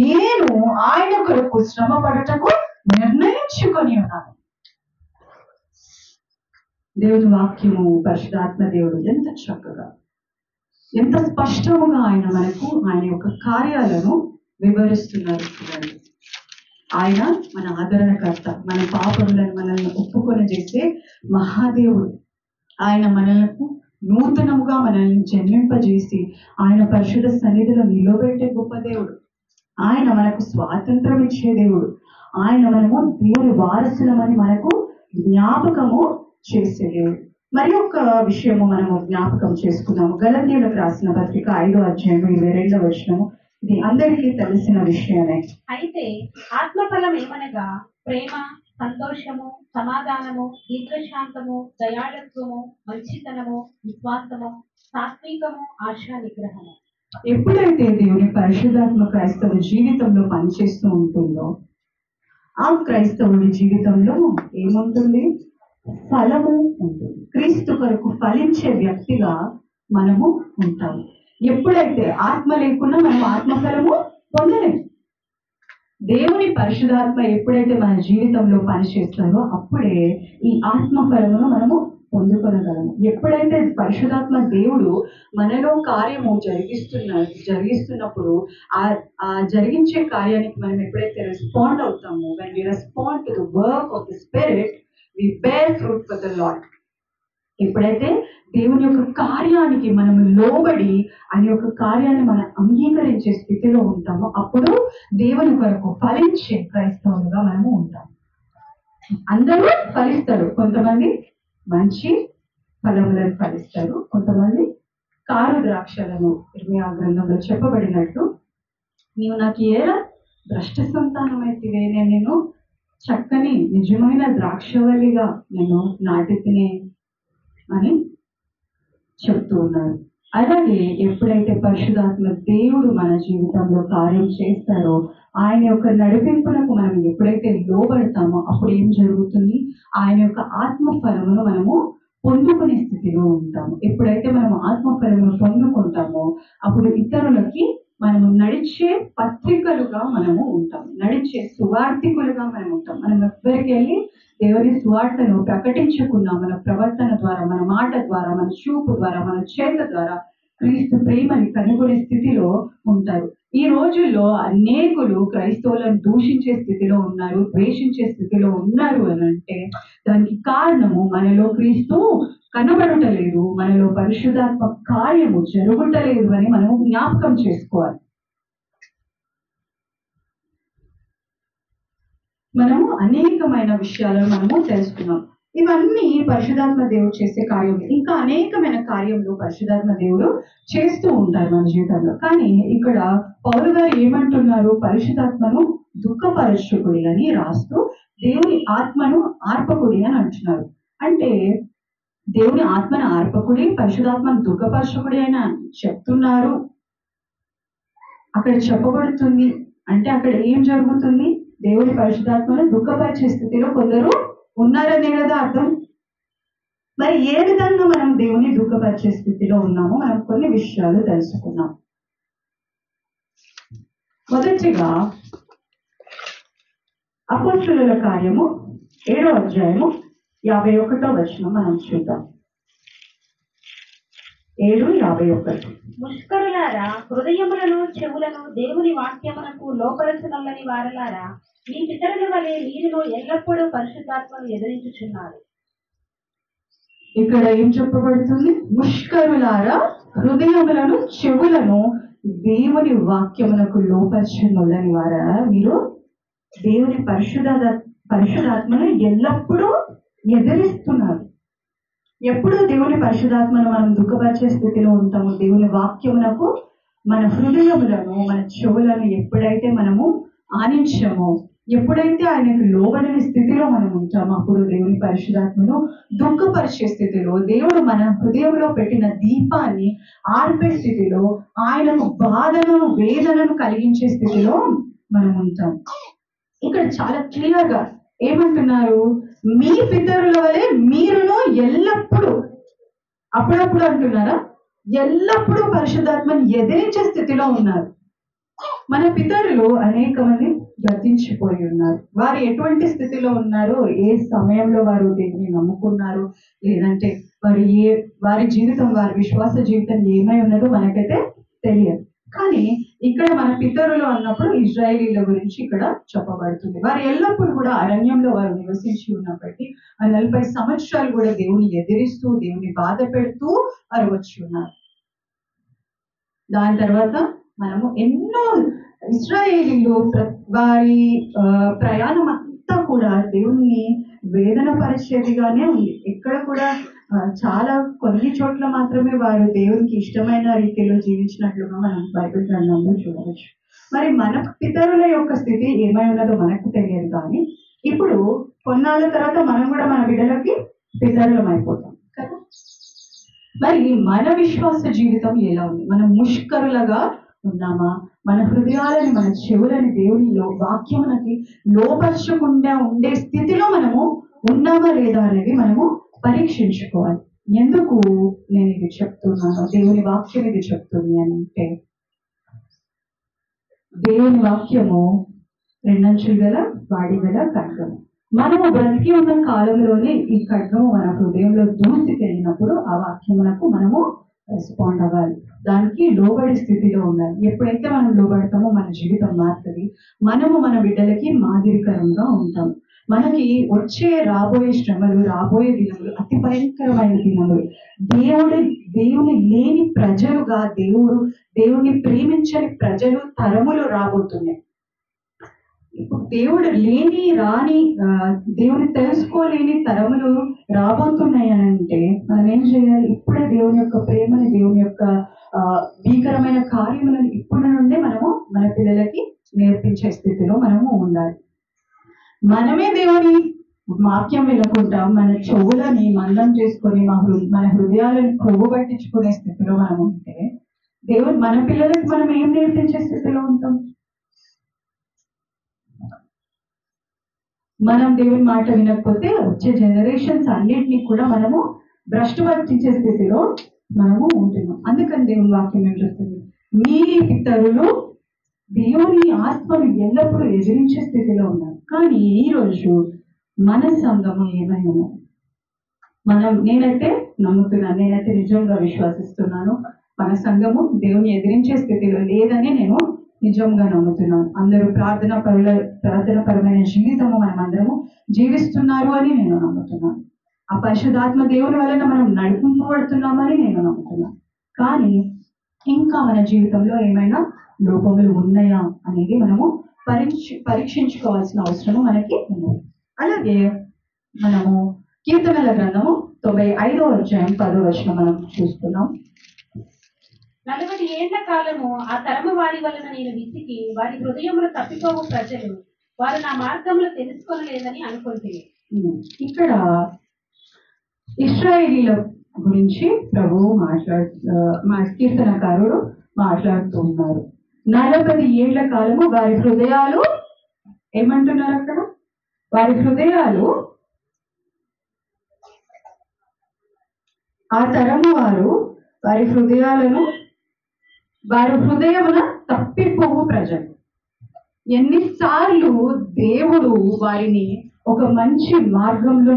నేను ఆయన కొరకు శ్రమ పడటకు నిర్ణయించుకొని ఉన్నాను. దేవుని వాక్యము, పరిశుద్ధాత్మ దేవుడు ఎంత చక్కగా, ఎంత స్పష్టముగా ఆయన మనకు ఆయన యొక్క కార్యాలను వివరిస్తున్నారు. ఆయన మన ఆదరణకర్త, మన పాపములను మనల్ని ఒప్పుకొని చేసే మహాదేవుడు. ఆయన మనలకు నూతనముగా మనల్ని జన్మింపజేసి ఆయన పరిశుద్ధ సన్నిధిలో నిలబెట్టే గొప్ప దేవుడు. ఆయన మనకు స్వాతంత్రం ఇచ్చే దేవుడు. ఆయన మనము దేవుని వారసులమని మనకు జ్ఞాపకము చేసే దేవుడు. మరి ఒక విషయము మనము జ్ఞాపకం చేసుకున్నాము. గలతీయులకు రాసిన పత్రిక 5వ అధ్యాయం 22వ వచనము. ఇది అందరికీ తెలిసిన విషయమే. అయితే ఆత్మఫలం ఏమనగా ప్రేమ, సంతోషము, సమాధానము, దీర్ఘశాంతము, దయాళత్వము, మంచితనము, విశ్వాసము, సాత్వికము, ఆశా నిగ్రహము. ఎప్పుడైతే దేవుని పరిశుద్ధాత్మ క్రైస్తవ జీవితంలో పనిచేస్తూ ఉంటుందో, ఆ క్రైస్తవుడి జీవితంలో ఏముంటుంది? ఫలము ఉంటుంది. క్రీస్తు కొరకు ఫలించే వ్యక్తిగా మనము ఉంటాము. ఎప్పుడైతే ఆత్మ లేకుండా మనం ఆత్మఫలము పొందలేము. దేవుని పరిశుద్ధాత్మ ఎప్పుడైతే మన జీవితంలో పనిచేస్తారో అప్పుడే ఈ ఆత్మఫలమును మనము పొందుకొనగలము. ఎప్పుడైతే పరిశుద్ధాత్మ దేవుడు మనలో కార్యము జరిగిస్తున్నప్పుడు ఆ జరిగించే కార్యానికి మనం ఎప్పుడైతే రెస్పాండ్ అవుతామో, when we respond to the work of the Spirit, we bear fruit for the Lord. ఎప్పుడైతే దేవుని యొక్క కార్యానికి మనము లోబడి ఆయన యొక్క కార్యాన్ని మనం అంగీకరించే స్థితిలో ఉంటామో అప్పుడు దేవుని కొరకు ఫలించే క్రైస్తవులుగా మనము ఉంటాం. అందరూ ఫలిస్తారు. కొంతమంది మంచి ఫలములను ఫలిస్తారు, కొంతమంది కారు ద్రాక్షలను. ఇర్మియా గ్రంథంలో చెప్పబడినట్టు, నీవు నాకు ఏలా భ్రష్ట సంతానమైతివే, నేను చక్కని నిజమైన ద్రాక్షవల్లిగా నేను నాటితినే అని చెప్తూ ఉన్నారు. అలాగే ఎప్పుడైతే పరిశుద్ధాత్మ దేవుడు మన జీవితంలో కార్యం చేస్తారో, ఆయన యొక్క నడిపింపునకు మనం ఎప్పుడైతే లోబడతామో అప్పుడు ఏం జరుగుతుంది? ఆయన యొక్క ఆత్మఫలమును మనము పొందుకునే స్థితిలో ఉంటాము. ఎప్పుడైతే మనం ఆత్మఫలమును పొందుకుంటామో అప్పుడు ఇతరులకి మనము నడిచే పత్రికలుగా మనము ఉంటాం, నడిచే సువార్థికులుగా మనం ఉంటాం. మనం ఎవ్వరికి వెళ్ళి దేవుని సువార్తను ప్రకటించుకున్నా మన ప్రవర్తన ద్వారా, మన మాట ద్వారా, మన చూపు ద్వారా, మన చేత ద్వారా క్రీస్తు ప్రేమని కనుగొనే స్థితిలో ఉంటారు. ఈ రోజుల్లో అనేకులు క్రైస్తవులను దూషించే స్థితిలో ఉన్నారు, ద్వేషించే స్థితిలో ఉన్నారు అని అంటే దానికి కారణము మనలో క్రీస్తు కనబడటలేదు, మనలో పరిశుద్ధాత్మ కార్యము జరుగుటలేదు అని మనం జ్ఞాపకం చేసుకోవాలి. మనము అనేకమైన విషయాలను మనము తెలుసుకున్నాం. ఇవన్నీ పరిశుద్ధాత్మ దేవుడు చేసే కార్యం. ఇంకా అనేకమైన కార్యంలో పరిశుద్ధాత్మ దేవుడు చేస్తూ ఉంటారు మన జీవితంలో. కానీ ఇక్కడ పౌలు గారు ఏమంటున్నారు? పరిశుద్ధాత్మను దుఃఖపరచుకుడి అని రాస్తూ దేవుని ఆత్మను ఆర్పకుడి అని అంటున్నారు. అంటే దేవుని ఆత్మను ఆర్పకుడి, పరిశుద్ధాత్మను దుఃఖపరచుకుడి అని చెప్తున్నారు. అక్కడ చెప్పబడుతుంది అంటే అక్కడ ఏం జరుగుతుంది? దేవుని పరిశుద్ధాత్మను దుఃఖపరిచే స్థితిలో కొందరు ఉన్నారనే కదా అర్థం. మరి ఏ విధంగా మనం దేవుని దుఃఖపరిచే స్థితిలో ఉన్నామో మనం కొన్ని విషయాలు తెలుసుకున్నాం. మొదటిగా అపోస్తలుల కార్యము 7వ అధ్యాయము 51వ వచనం మనం చూద్దాం. 7:51. ముష్కరులారా, హృదయములను చెవులను దేవుని వాక్యమునకు లోపరచునల్లని వారలారా, మీ పితరుల వలె మీరును ఎల్లప్పుడూ పరిశుద్ధాత్మను ఎదిరించుచున్నారు. ఇక్కడ ఏం చెప్పబడుతుంది? ముష్కరులారా, హృదయములను చెవులను దేవుని వాక్యమునకు లోపరచునల్లని వారా, మీరు దేవుని పరిశుద్ధాత్మను ఎల్లప్పుడూ ఎదిరిస్తున్నారు. ఎప్పుడు దేవుని పరిశుద్ధాత్మను మనం దుఃఖపరిచే స్థితిలో ఉంటాము. దేవుని వాక్యమునకు మన హృదయములను, మన చెవులను ఎప్పుడైతే మనము ఆనించామో, ఎప్పుడైతే ఆయనకు లోబడిన స్థితిలో మనం ఉంటామో అప్పుడు దేవుని పరిశుద్ధాత్మను దుఃఖపరిచే స్థితిలో, దేవుడు మన హృదయంలో పెట్టిన దీపాన్ని ఆర్పే స్థితిలో, ఆయనకు బాధను వేదనను కలిగించే స్థితిలో మనం ఉంటాం. ఇక్కడ చాలా క్లియర్ గా ఏమంటున్నారు? మీ పితరుల వలె మీరును ఎల్లప్పుడూ, అప్పుడప్పుడు అంటున్నారా? ఎల్లప్పుడూ పరిశుద్ధాత్మని ఎదిరించే స్థితిలో ఉన్నారు. మన పితరులు అనేక మంది గతించిపోయి ఉన్నారు. వారు ఎటువంటి స్థితిలో ఉన్నారు, ఏ సమయంలో వారు దేవుని నమ్ముకున్నారు, లేదంటే వారి జీవితం, వారి విశ్వాస జీవితం ఏమై ఉన్నదో మనకైతే తెలియదు. కానీ ఇక్కడ మన పితరులు అన్నప్పుడు ఇజ్రాయేలీల గురించి ఇక్కడ చెప్పబడుతుంది. వారు ఎల్లప్పుడూ కూడా అరణ్యంలో వారు నివసించి ఉన్నప్పటికీ ఆ 40 సంవత్సరాలు కూడా దేవుని ఎదిరిస్తూ, దేవుని బాధ పెడుతూ వారు వచ్చి ఉన్నారు. దాని తర్వాత మనము ఎన్నో ఇశ్రాయేలీలు వారి ప్రయాణం అంతా కూడా దేవుణ్ణి వేదన పరిచేదిగానే ఉంది. ఎక్కడ కూడా చాలా కొన్ని చోట్ల మాత్రమే వారు దేవునికి ఇష్టమైన రీతిలో జీవించినట్లుగా మనం బైబిల్ గ్రంథంలో చూడవచ్చు. మరి మన పితరుల యొక్క స్థితి ఏమై ఉన్నదో మనకు తెలియదు. కానీ ఇప్పుడు కొన్నాళ్ళ తర్వాత మనం కూడా మన బిడ్డలకి పితరులం అయిపోతాం కదా. మరి మన విశ్వాస జీవితం ఎలా ఉంది? మనం ముష్కరులుగా ఉన్నామా? మన హృదయాలని, మన చెవులని దేవునిలో వాక్యమునకి లోపరచకుండా ఉండే స్థితిలో మనము ఉన్నామా లేదా అనేది మనము పరీక్షించుకోవాలి. ఎందుకు నేను ఇది చెప్తున్నాను, దేవుని వాక్యం ఇది చెప్తుంది అని అంటే, దేవుని వాక్యము రెండంచులు గల వాడి గల ఖడ్గము. మనము బ్రతికి ఉన్న కాలంలోనే ఈ ఖడ్గము మన హృదయంలో దూసికెళ్ళినప్పుడు ఆ వాక్యమునకు మనము రెస్పాండ్ అవ్వాలి, దానికి లోబడి స్థితిలో ఉండాలి. ఎప్పుడైతే మనం లోబడతామో మన జీవితం మారుతుంది. మనము మన బిడ్డలకి మాదిరికరంగా ఉంటాం. మనకి రాబోయే శ్రమలు, రాబోయే దినములు అతి భయంకరమైన దినములు. దేవుని లేని ప్రజలుగా, దేవుడిని ప్రేమించని ప్రజలు తరములు రాబోతున్నాయి. ఇప్పుడు దేవుడు లేని రాని దేవుని తెలుసుకోలేని తరములు రాబోతున్నాయి అని అంటే మనం ఏం చేయాలి? ఇప్పుడే దేవుని యొక్క ప్రేమని, దేవుని యొక్క భీకరమైన కార్యములను ఇప్పటి నుండే మనము మన పిల్లలకి నేర్పించే స్థితిలో మనము ఉండాలి. మనమే దేవుని వాక్యం వినకుండా మన చెవులని మందం చేసుకొని మన హృదయాలను కొవ్వు పట్టించుకునే స్థితిలో మనం ఉంటే దేవుడు మన పిల్లలకు మనం ఏం నేర్పించే స్థితిలో ఉంటాం? మనం దేవుని మాట వినకపోతే వచ్చే జనరేషన్స్ అన్నిటినీ కూడా మనము భ్రష్టు పట్టించే స్థితిలో మనము ఉంటున్నాం. అందుకని దేవుని వాక్యం ఏం చెప్తుంది? మీ పితరులు దేవుని ఆత్మను ఎల్లప్పుడూ ఎదిరించే స్థితిలో ఉన్నారు. కానీ ఈ రోజు మన సంఘము ఏమైనా నేనైతే నమ్ముతున్నాను, నేనైతే నిజంగా విశ్వసిస్తున్నాను, మన సంఘము దేవుని ఎదిరించే స్థితిలో లేదని నేను నిజంగా నమ్ముతున్నాను. అందరూ ప్రార్థనపరమైన జీవితము మనం అందరము జీవిస్తున్నారు అని నేను నమ్ముతున్నాను. ఆ పరిశుద్ధాత్మ దేవుని వలన మనం నడిపింపబడుతున్నామని నేను నమ్ముతున్నాను. కానీ ఇంకా మన జీవితంలో ఏమైనా లోపములు ఉన్నాయా అనేది మనము పరీక్షించుకోవాల్సిన అవసరము మనకి ఉన్నది. అలాగే మనము కీర్తనల గ్రంథము 95వ అధ్యాయం 10వ వచనం మనం చూస్తున్నాం. 40 ఏళ్ల కాలము ఆ తరము వారి వలన నేను విసికి వారి హృదయములు తప్పిపోవు ప్రజలు వారు నా మార్గములు తెలుసుకోలేదని అనుకుంటుంది. ఇక్కడ ఇశ్రాయేలీల గురించి ప్రభువు కీర్తనకారుడు మాట్లాడుతూ ఉన్నారు. 40 ఏళ్ల కాలము వారి హృదయాలు ఏమంటున్నారు అక్కడ? వారి హృదయాలు, ఆ తరము వారి హృదయమున తప్పిపోవు ప్రజలు. ఎన్నిసార్లు దేవుడు వారిని ఒక మంచి మార్గంలో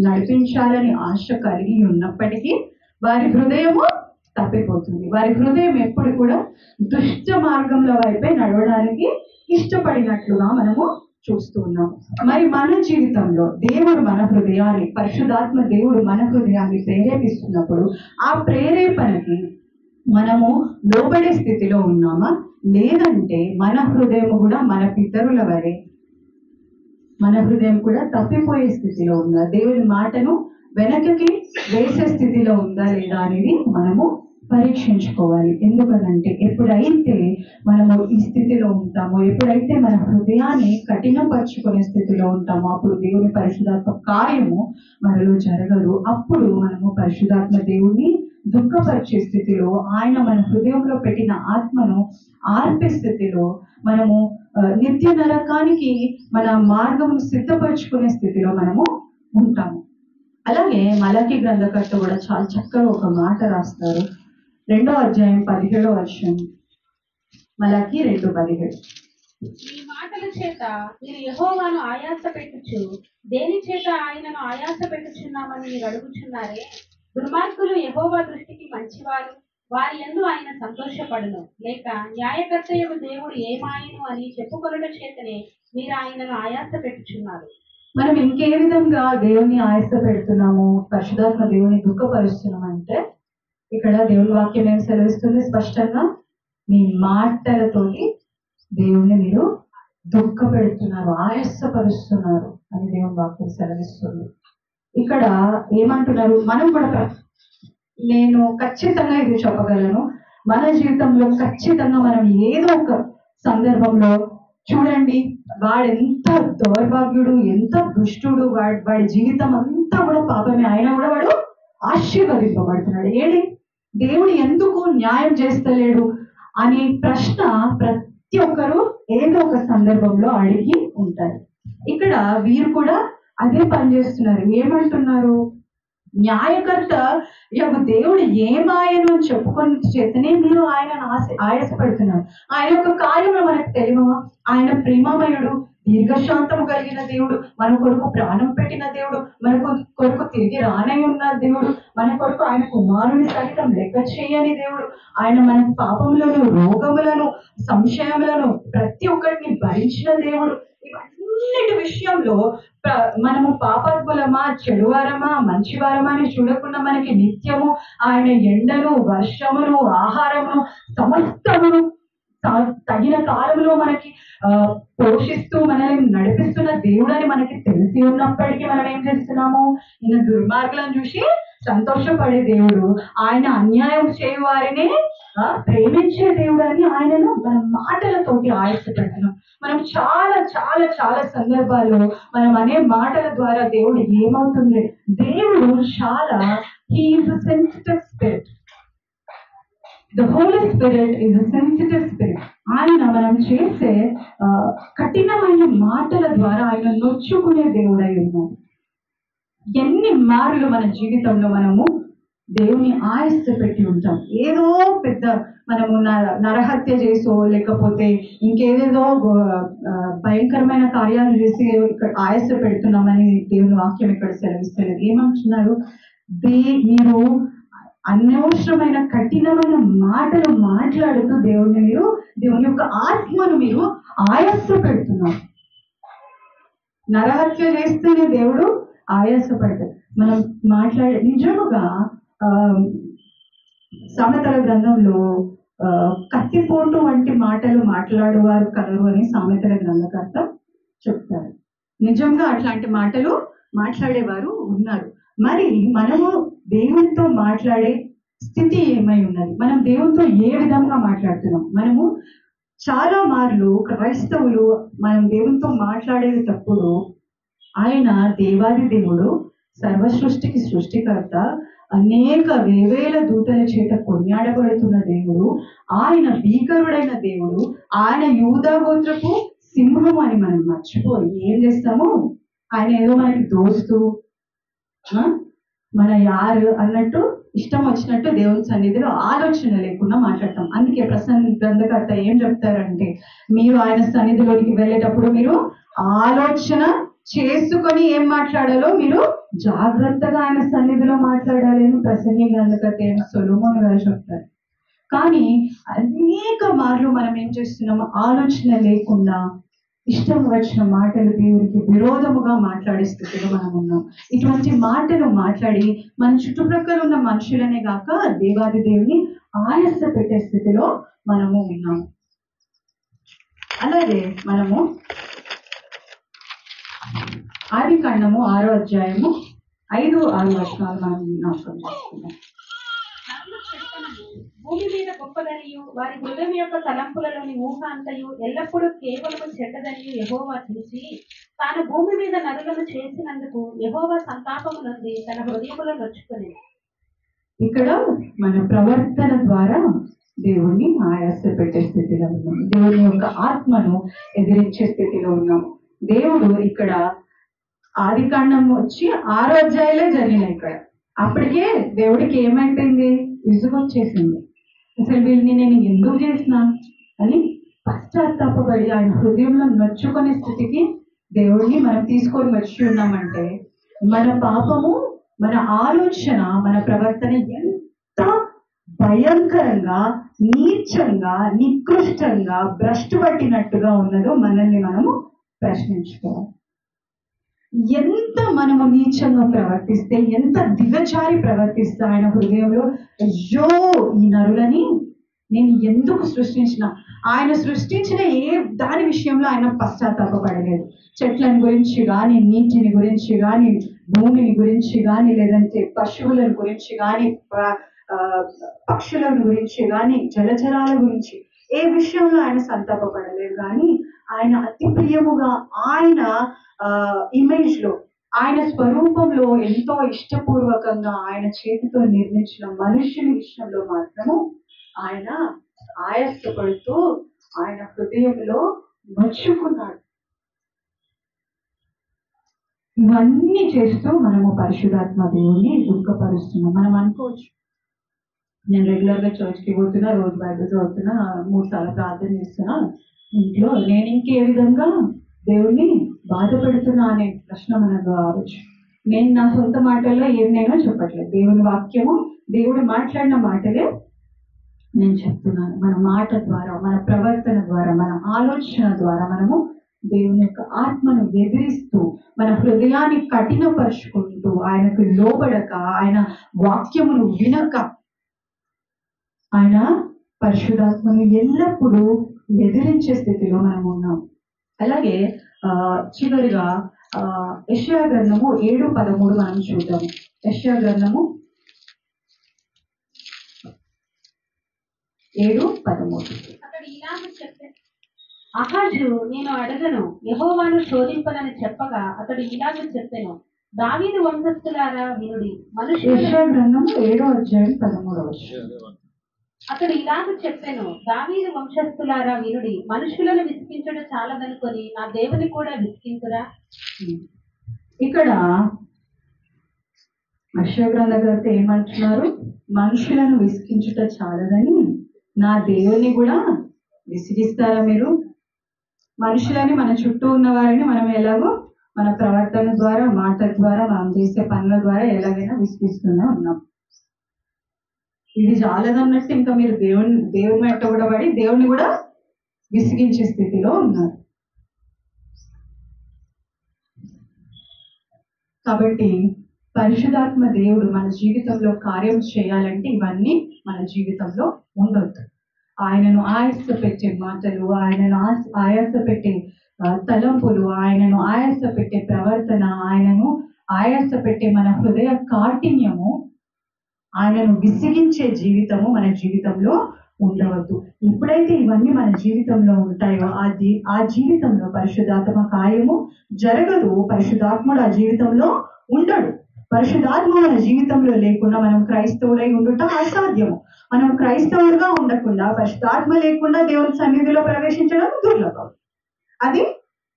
నడిపించాలని ఆశ కలిగి ఉన్నప్పటికీ వారి హృదయము తప్పిపోతుంది. వారి హృదయం ఎప్పుడు కూడా దుష్ట మార్గంలో వైపే నడవడానికి ఇష్టపడినట్లుగా మనము చూస్తూ ఉన్నాం. మరి మన జీవితంలో దేవుడు మన హృదయాన్ని, పరిశుద్ధాత్మ దేవుడు మన హృదయాన్ని ప్రేరేపిస్తున్నప్పుడు ఆ ప్రేరేపణకి మనము లోబడే స్థితిలో ఉన్నామా? లేదంటే మన హృదయం కూడా మన పితరుల వలె మన హృదయం కూడా తప్పిపోయే స్థితిలో ఉందా? దేవుని మాటను వెనకకి వేసే స్థితిలో ఉందా లేదా అనేది మనము పరీక్షించుకోవాలి. ఎందుకనంటే ఎప్పుడైతే మనము ఈ స్థితిలో ఉంటామో, ఎప్పుడైతే మన హృదయాన్ని కఠినపరుచుకునే స్థితిలో ఉంటామో అప్పుడు దేవుని పరిశుద్ధాత్మ కార్యము మనలో జరగదు. అప్పుడు మనము పరిశుద్ధాత్మ దేవుని దుఃఖపరిచే స్థితిలో, ఆయన మన హృదయంలో పెట్టిన ఆత్మను ఆర్పే స్థితిలో, మనము నిత్య నరకానికి మన మార్గమును సిద్ధపరచుకునే స్థితిలో మనము ఉంటాము. అలాగే మలాకి గ్రంథకర్త కూడా చాలా చక్కగా ఒక మాట రాస్తారు. 2వ అధ్యాయం 17వ వచనం. మలాకి 2:17. ఈ మాటల చేత మీరు యెహోవాను ఆయాస పెట్టుచు దేని చేత ఆయనను ఆయాస పెట్టుచున్నామని మీరు అడుగుచున్నారే. దుర్మార్గులు యెహోవా దృష్టికి మంచివారు, వారి యందు ఆయన సంతోషపడును. లేక న్యాయకర్తయగు దేవుడు ఏమాయను అని చెప్పుకొనుట చేతనే మీరు ఆయనను ఆయాస పెట్టుచున్నారు. మనం ఇంకే విధంగా దేవుని ఆయాస పెడుతున్నాము, పరిశుద్ధాత్మ దేవుని దుఃఖపరుస్తున్నామంటే ఇక్కడ దేవుని వాక్యం ఏం సెలవిస్తుంది? స్పష్టంగా మీ మాటలతోటి దేవుని మీరు దుఃఖ పెడుతున్నారు, ఆయాసపరుస్తున్నారు అని దేవుని వాక్యం సెలవిస్తుంది. ఇక్కడ ఏమంటున్నారు? మనం కూడా, నేను ఖచ్చితంగా ఇది చెప్పగలను, మన జీవితంలో ఖచ్చితంగా మనం ఏదో ఒక సందర్భంలో చూడండి, వాడెంత దౌర్భాగ్యుడు, ఎంత దుష్టుడు, వాడి జీవితం అంతా కూడా పాపమే, అయినా కూడా వాడు ఆశీర్వదింపబడుతున్నాడు. దేవుడు ఎందుకు న్యాయం చేస్తలేడు అనే ప్రశ్న ప్రతి ఒక్కరూ ఏదో ఒక సందర్భంలో అడిగి ఉంటారు. ఇక్కడ వీరు కూడా అదే పని చేస్తున్నారు. ఏమంటున్నారు? న్యాయకర్త దేవుడు ఏమాయను అని చెప్పుకొని చేతనే మీరు ఆయనను ఆయాసపడుతున్నారు. ఆయన యొక్క కార్యంలో మనకు తెలియమా? ఆయన ప్రేమమయుడు, దీర్ఘశాంతము కలిగిన దేవుడు, మన కొరకు ప్రాణం పెట్టిన దేవుడు, మన కొరకు తిరిగి రానై ఉన్న దేవుడు, మన కొరకు ఆయన కుమారుని సహితం లెక్క చేయని దేవుడు, ఆయన మన పాపములను, రోగములను, సంశయములను ప్రతి ఒక్కరిని భరించిన దేవుడు. ఇవన్నిటి విషయంలో మనము పాపాత్ములమా, చెడువారమా, మంచివారమా అని చూడకుండా మనకి నిత్యము ఆయన ఎండలు, వర్షములు, ఆహారమును, సమస్తమును తగిన కాలంలో మనకి పోషిస్తూ మనల్ని నడిపిస్తున్న దేవుడని మనకి తెలిసి ఉన్నప్పటికీ మనం ఏం చేస్తున్నాము? ఈయన దుర్మార్గులను చూసి సంతోషపడే దేవుడు, ఆయన అన్యాయం చేయు వారిని ప్రేమించే దేవుడు అని ఆయనను మన మాటలతోటి ఆయాసపెడుతున్నాం. మనం చాలా చాలా చాలా సందర్భాల్లో మనం అనే మాటల ద్వారా దేవుడు ఏమవుతుంది? దేవుడు చాలా he is a sensitive spirit. The Holy Spirit is a sensitive spirit. ఆయన మనం చేసే కఠినమైన మాటల ద్వారా ఆయన నొచ్చుకునే దేవుడై ఉన్నాడు. ఎన్ని మార్లు మన జీవితంలో మనము దేవుని ఆయాస పెట్టి ఉంటాం. ఏదో పెద్ద మనము నరహత్య చేసో లేకపోతే ఇంకేదేదో భయంకరమైన కార్యాలు చేసి ఇక్కడ ఆయాస పెడుతున్నామని దేవుని వాక్యం ఇక్కడ సెలవిస్తలేదు. ఏమంటున్నారు? మీరు అనవసరమైన కఠినమైన మాటలు మాట్లాడుతూ దేవుని యొక్క ఆత్మను మీరు ఆయాస పెడుతున్నారు. నరహత్య చేస్తేనే దేవుడు ఆయాసపడతాడు. మనం మాట్లాడే నిజముగా సామెతల గ్రంథంలో కత్తిపోటు వంటి మాటలు మాట్లాడేవారు కలరు అని సామెతల గ్రంథకర్త చెప్తారు. నిజంగా అట్లాంటి మాటలు మాట్లాడేవారు ఉన్నారు. మరి మనము దేవునితో మాట్లాడే స్థితి ఏమై ఉన్నది? మనం దేవునితో ఏ విధంగా మాట్లాడుతున్నాం? మనము చాలా మార్లు క్రైస్తవులు మనం దేవునితో మాట్లాడేటప్పుడు ఆయన దేవాది దేవుడు, సర్వ సృష్టికి సృష్టికర్త, అనేక వేవేల దూతల చేత కొనియాడబడుతున్న దేవుడు, ఆయన భీకరుడైన దేవుడు, ఆయన యూదా గోత్రపు సింహం అని మనం మర్చిపోయి ఏం చేస్తాము? ఆయన ఏదో మనకి దోస్తు, మన యారు అన్నట్టు ఇష్టం వచ్చినట్టు దేవుని సన్నిధిలో ఆలోచన లేకుండా మాట్లాడతాం. అందుకే ప్రసంగి గ్రంథకర్త ఏం చెప్తారంటే, మీరు ఆయన సన్నిధిలోకి వెళ్ళేటప్పుడు మీరు ఆలోచన చేసుకొని ఏం మాట్లాడాలో మీరు జాగ్రత్తగా ఆయన సన్నిధిలో మాట్లాడాలి అని ప్రసంగి గ్రంథకర్త ఏమో సొలొమోను గారు చెప్తారు. కానీ అనేక మార్లు మనం ఏం చేస్తున్నాము? ఆలోచన లేకుండా ఇష్టం వచ్చిన మాటలు దేవుడికి విరోధముగా మాట్లాడే స్థితిలో మనం ఉన్నాం. ఇటువంటి మాటలు మాట్లాడి మన చుట్టుప్రక్కల ఉన్న మనుషులనే కాక దేవాది దేవుని ఆయాస పెట్టే స్థితిలో మనము ఉన్నాము. అలాగే మనము ఆదికాండము 6వ అధ్యాయము 5-6 వచనాలు మనం జ్ఞాపకం చేసుకుందాం. భూమి మీద గొప్పదనియు వారి హృదయం యొక్క తలంపులలోని ఊహ అంతయు ఎల్లప్పుడూ కేవలము చెడ్డదనియు యెహోవా చూసి తాను భూమి మీద నరులను చేసినందుకు యెహోవా సంతాపము నుండి తన హృదయములో నొచ్చుకుని. ఇక్కడ మన ప్రవర్తన ద్వారా దేవుణ్ణి ఆయాస పెట్టే స్థితిలో ఉన్నాం. దేవుని యొక్క ఆత్మను ఎదిరించే స్థితిలో ఉన్నాం. దేవుడు ఇక్కడ ఆదికాండం వచ్చి 6వ అధ్యాయాలే జరిగినాయి. ఇక్కడ అప్పటికే దేవుడికి ఏమైపోయింది? విసుగొచ్చేసింది. అసలు వీళ్ళని నేను ఎందుకు చేసినా అని పశ్చాత్తాపడి ఆయన హృదయంలో నొచ్చుకునే స్థితికి దేవుడిని మనం తీసుకొని వచ్చి ఉన్నామంటే, మన పాపము, మన ఆలోచన, మన ప్రవర్తన ఎంత భయంకరంగా, నీచంగా, నికృష్టంగా, భ్రష్టు పట్టినట్టుగా ఉన్నదో మనల్ని మనము ప్రశ్నించుకోవాలి. ఎంత మనము నీచంగా ప్రవర్తిస్తే, ఎంత దిగజారి ప్రవర్తిస్తే ఆయన హృదయంలో అయ్యో ఈ నరులని నేను ఎందుకు సృష్టించిన? ఆయన సృష్టించిన ఏ దాని విషయంలో ఆయన పశ్చాత్తాపడలేదు. చెట్లను గురించి కానీ, నీటిని గురించి కానీ, భూమిని గురించి కానీ, లేదంటే పశువులను గురించి కానీ, పక్షుల గురించి కానీ, జలచరాల గురించి ఏ విషయంలో ఆయన సంతాపడలేదు. కానీ ఆయన అతి ప్రియముగా ఆయన ఇమేజ్ లో, ఆయన స్వరూపంలో ఎంతో ఇష్టపూర్వకంగా ఆయన చేతితో నిర్మించిన మనుషుని విషయంలో మాత్రము ఆయన ఆయాసపడుతూ ఆయన హృదయంలో నొచ్చుకున్నాడు. ఇవన్నీ చేస్తూ మనము పరిశుద్ధాత్మ దేవుని దుఃఖపరుస్తున్నాం. మనం అనుకోవచ్చు, నేను రెగ్యులర్ గా చర్చ్కి పోతున్నా, రోజు బైబిల్ చదువుతున్నా, 3 సార్లు ప్రార్థన చేస్తున్నా ఇంట్లో, నేను ఇంకే విధంగా దేవుణ్ణి బాధ పెడుతున్నా అనే ప్రశ్న మనకు రావచ్చు. నేను నా సొంత మాటల్లో ఏమైనా చెప్పట్లేదు. దేవుని వాక్యము, దేవుడు మాట్లాడిన మాటలే నేను చెప్తున్నాను. మన మాట ద్వారా, మన ప్రవర్తన ద్వారా, మన ఆలోచన ద్వారా మనము దేవుని యొక్క ఆత్మను ఎదిరిస్తూ, మన హృదయాన్ని కఠినపరుచుకుంటూ, ఆయనకు లోబడక, ఆయన వాక్యమును వినక, ఆయన పరిశుద్ధాత్మను ఎల్లప్పుడూ ఎదిరించే స్థితిలో మనం ఉన్నాం. అలాగే చివరిగా యెషయా గ్రంథము 7:13 మనం చూద్దాము. యెషయా గ్రంథము 7:13. అతడు ఇలాగ చెప్పాను, అహాజు నేను అడగను, యెహోవాను శోధింపనని చెప్పగా అతడు ఇలాగ చెప్పెను, దావీదు వంశస్థులారా వినుడి, యెషయా గ్రంథము 7:13. అతడు ఇలాగ చెప్పెను, దావీదు వంశస్థులారా వినుడి, మనుషులను విసిగించడం చాలదనుకొని నా దేవుని కూడా విసిగించురా. ఇక్కడ యెషయా గ్రంథకర్త ఏమంటున్నారు? మనుషులను విసిగించుట చాలదని నా దేవుని కూడా విసిగిస్తారా మీరు? మనుషులని, మన చుట్టూ ఉన్న వారిని మనం ఎలాగో మన ప్రవర్తన ద్వారా, మాట ద్వారా, మనం చేసే పనుల ద్వారా ఎలాగైనా విసిగిస్తూనే ఉన్నాం. ఇది చాలదన్నట్టు ఇంకా మీరు దేవుని వెంట కూడా పడి దేవుని కూడా విసిగించే స్థితిలో ఉన్నారు. కాబట్టి పరిశుద్ధాత్మ దేవుడు మన జీవితంలో కార్యం చేయాలంటే ఇవన్నీ మన జీవితంలో ఉండొద్దు. ఆయనను ఆయాస పెట్టే మాటలు, ఆయనను ఆయాస పెట్టే తలంపులు, ఆయనను ఆయాస పెట్టే ప్రవర్తన, ఆయనను ఆయాస పెట్టే మన హృదయ కాఠిన్యము, ఆయనను విసిగించే జీవితము మన జీవితంలో ఉండవద్దు. ఎప్పుడైతే ఇవన్నీ మన జీవితంలో ఉంటాయో ఆ జీవితంలో పరిశుద్ధాత్మ కార్యము జరగదు. పరిశుద్ధాత్ముడు ఆ జీవితంలో ఉండడు. పరిశుద్ధాత్మ మన జీవితంలో లేకుండా మనం క్రైస్తవులై ఉండుట అసాధ్యము. మనం క్రైస్తవులుగా ఉండకుండా, పరిశుద్ధాత్మ లేకుండా దేవుని సన్నిధిలో ప్రవేశించడం దుర్లభం. అది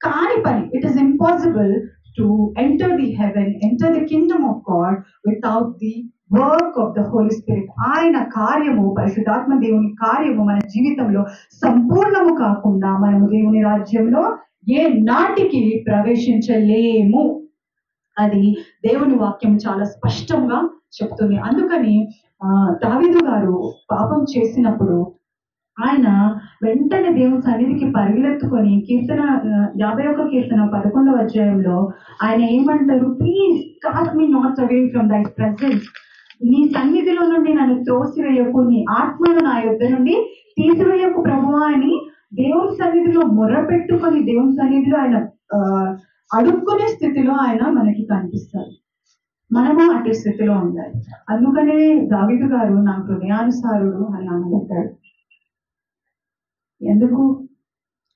కాని పని. It is impossible to enter the heaven, enter the kingdom of God without the work of the Holy Spirit. ఆయన కార్యము, పరిశుద్ధాత్మ దేవుని కార్యము మన జీవితంలో సంపూర్ణము కాకుండా మనము దేవుని రాజ్యంలో ఏ నాటికి ప్రవేశించలేము. అది దేవుని వాక్యం చాలా స్పష్టంగా చెప్తుంది. అందుకని దావీదు గారు పాపం చేసినప్పుడు ఆయన వెంటనే దేవుని సన్నిధికి పరిగెత్తుకొని కీర్తన 51 కీర్తన 11వ అధ్యాయంలో ఆయన ఏమంటారు? Please cost me not away from దై ప్రెసెన్స్. నీ సన్నిధిలో నుండి నన్ను త్రోసివేయకు, నీ ఆత్మను నా యొద్ద నుండి తీసివేయకు ప్రభువా అని దేవుని సన్నిధిలో మొర్రపెట్టుకొని దేవుని సన్నిధిలో ఆయన అడుక్కునే స్థితిలో ఆయన మనకి కనిపిస్తారు. మనము అటు స్థితిలో ఉండాలి. అందుకనే దావీదు గారు నా హృదయానుసారుడు అని అనుకుంటాడు. ఎందుకు?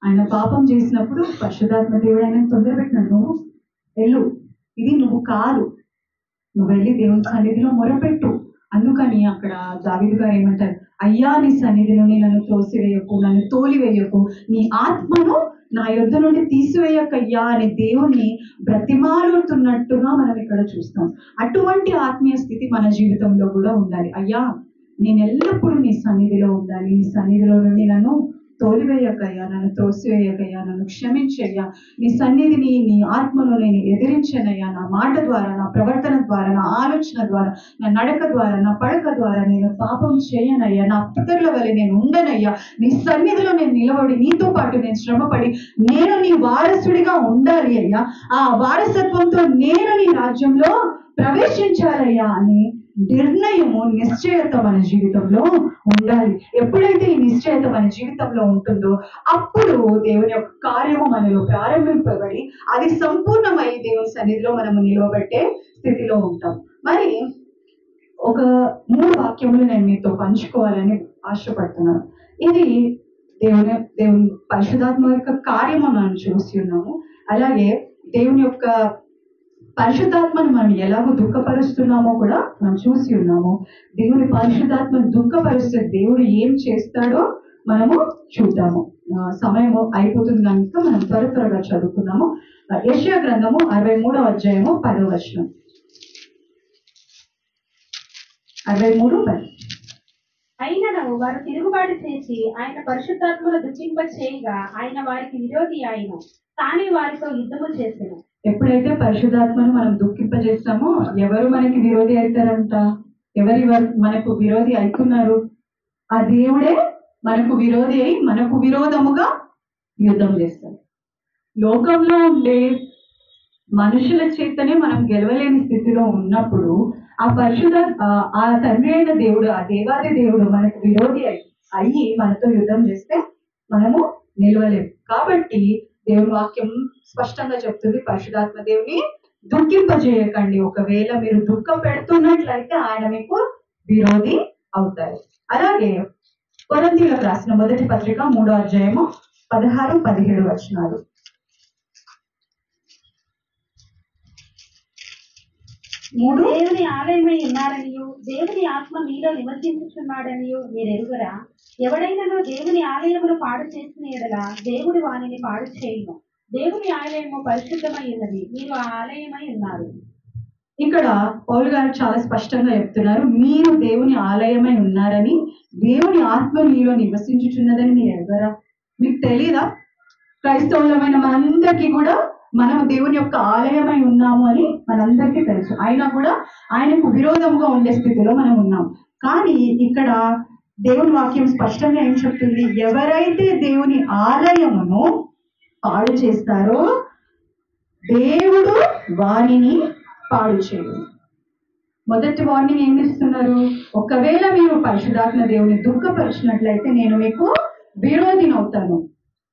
ఆయన పాపం చేసినప్పుడు పరిశుద్ధాత్మ దేవుడు ఆయన తొందరపెట్టినాడు, నువ్వు వెళ్ళు, ఇది నువ్వు కాదు, నువ్వు వెళ్ళి దేవుని సన్నిధిలో మొరపెట్టు. అందుకని అక్కడ దావీదు గారు ఏమంటారు? అయ్యా నీ సన్నిధిలోని నన్ను తోసివేయకు, నన్ను తోలివేయకు, నీ ఆత్మను నా యొద్ద నుండి తీసివేయకయ్యా అని దేవుణ్ణి బ్రతిమాలుతున్నట్టుగా మనం ఇక్కడ చూస్తాం. అటువంటి ఆత్మీయ స్థితి మన జీవితంలో కూడా ఉండాలి. అయ్యా నేను ఎల్లప్పుడూ నీ సన్నిధిలో ఉండాలి, నీ సన్నిధిలో నుండి నన్ను తోలివేయకయ్యా, నన్ను త్రోసివేయకయ్యా, నన్ను క్షమించయ్యా, నీ సన్నిధిని, నీ ఆత్మను నేను ఎదిరించనయ్యా, నా మాట ద్వారా, నా ప్రవర్తన ద్వారా, నా ఆలోచన ద్వారా, నా నడక ద్వారా, నా పడక ద్వారా నేను పాపం చేయనయ్యా, నా పితరుల వలె నేను ఉండనయ్యా, నీ సన్నిధిలో నేను నిలబడి నీతో పాటు నేను శ్రమపడి నేను నీ వారసుడిగా ఉండాలి అయ్యా, ఆ వారసత్వంతో నేను నీ రాజ్యంలో ప్రవేశించాలయ్యా అని నిర్ణయము, నిశ్చయత మన జీవితంలో ఉండాలి. ఎప్పుడైతే ఈ నిశ్చయత మన జీవితంలో ఉంటుందో అప్పుడు దేవుని యొక్క కార్యము మనలో ప్రారంభింపబడి అది సంపూర్ణమై దేవుని సన్నిధిలో మనము నిలవబెట్టే స్థితిలో ఉంటాం. మరి ఒక 3 వాక్యములు నేను మీతో పంచుకోవాలని ఆశపడుతున్నాను. ఇది దేవుని పరిశుద్ధాత్మ యొక్క కార్యము మనం చూసి ఉన్నాము. అలాగే దేవుని యొక్క పరిశుద్ధాత్మను మనం ఎలాగో దుఃఖపరుస్తున్నామో కూడా మనం చూసి ఉన్నాము. దేవుని పరిశుద్ధాత్మను దుఃఖపరిస్తే దేవుడు ఏం చేస్తాడో మనము చూద్దాము. సమయం అయిపోతుంది కనుక మనం త్వరగా చదువుకుందాము. యెషయా గ్రంథము 63వ అధ్యాయము 10వ వచనం. 63:10. అయినను వారు తిరుగుబాటు చేసి ఆయన పరిశుద్ధాత్మను దుఃఖింప చేయగా ఆయన వారికి విరోధి అయిను, తానే వారితో యుద్ధము చేసెను. ఎప్పుడైతే పరిశుద్ధాత్మను మనం దుఃఖింపజేస్తామో ఎవరు మనకి విరోధి అవుతారంట? మనకు విరోధి అవుతున్నారు? ఆ దేవుడే మనకు విరోధి అయి మనకు విరోధముగా యుద్ధం చేస్తారు. లోకంలో ఉండే మనుషుల చేతనే మనం గెలవలేని స్థితిలో ఉన్నప్పుడు ఆ తండ్రి అయిన దేవుడు, ఆ దేవాది దేవుడు మనకు విరోధి అయి అయ్యి మనతో యుద్ధం చేస్తే మనము నిలవలేము. కాబట్టి దేవుని వాక్యం స్పష్టంగా చెప్తుంది, పరిశుద్ధాత్మ దేవుని దుఃఖింపజేయకండి. ఒకవేళ మీరు దుఃఖం పెడుతున్నట్లయితే ఆయన మీకు విరోధి అవుతారు. అలాగే కొరింథీయులకు రాసిన మొదటి పత్రిక 3వ అధ్యాయము 16-17 వచనాలు. దేవుని ఆలయమై ఉన్నారనియు దేవుని ఆత్మ మీలో నివసించుచున్నాడనియు మీరు ఎరుగరా? ఎవడైనాను దేవుని ఆలయమును పాడు చేసిన ఎడల దేవుడు వానిని పాడు చేయును. దేవుని ఆలయము పరిశుద్ధమై ఉన్నది, మీరు ఆ ఆలయమై ఉన్నారు. ఇక్కడ పౌలు గారు చాలా స్పష్టంగా చెప్తున్నారు, మీరు దేవుని ఆలయమై ఉన్నారని, దేవుని ఆత్మ మీలో నివసించుచున్నదని మీరు ఎరుగరా? మీకు తెలీదా? క్రైస్తవులమైన మనందరికీ కూడా మనం దేవుని యొక్క ఆలయమై ఉన్నాము అని మనందరికీ తెలుసు. అయినా కూడా ఆయనకు విరోధంగా ఉండే స్థితిలో మనం ఉన్నాం. కానీ ఇక్కడ దేవుని వాక్యం స్పష్టంగా ఏం చెప్తుంది? ఎవరైతే దేవుని ఆలయమును పాడు చేస్తారో దేవుడు వారిని పాడు చేయడు. మొదటి వార్నింగ్ ఏమి ఇస్తున్నారు? ఒకవేళ మీరు పరిశుద్ధాత్మ దేవుని దుఃఖపరిచినట్లయితే నేను మీకు విరోధిని అవుతాను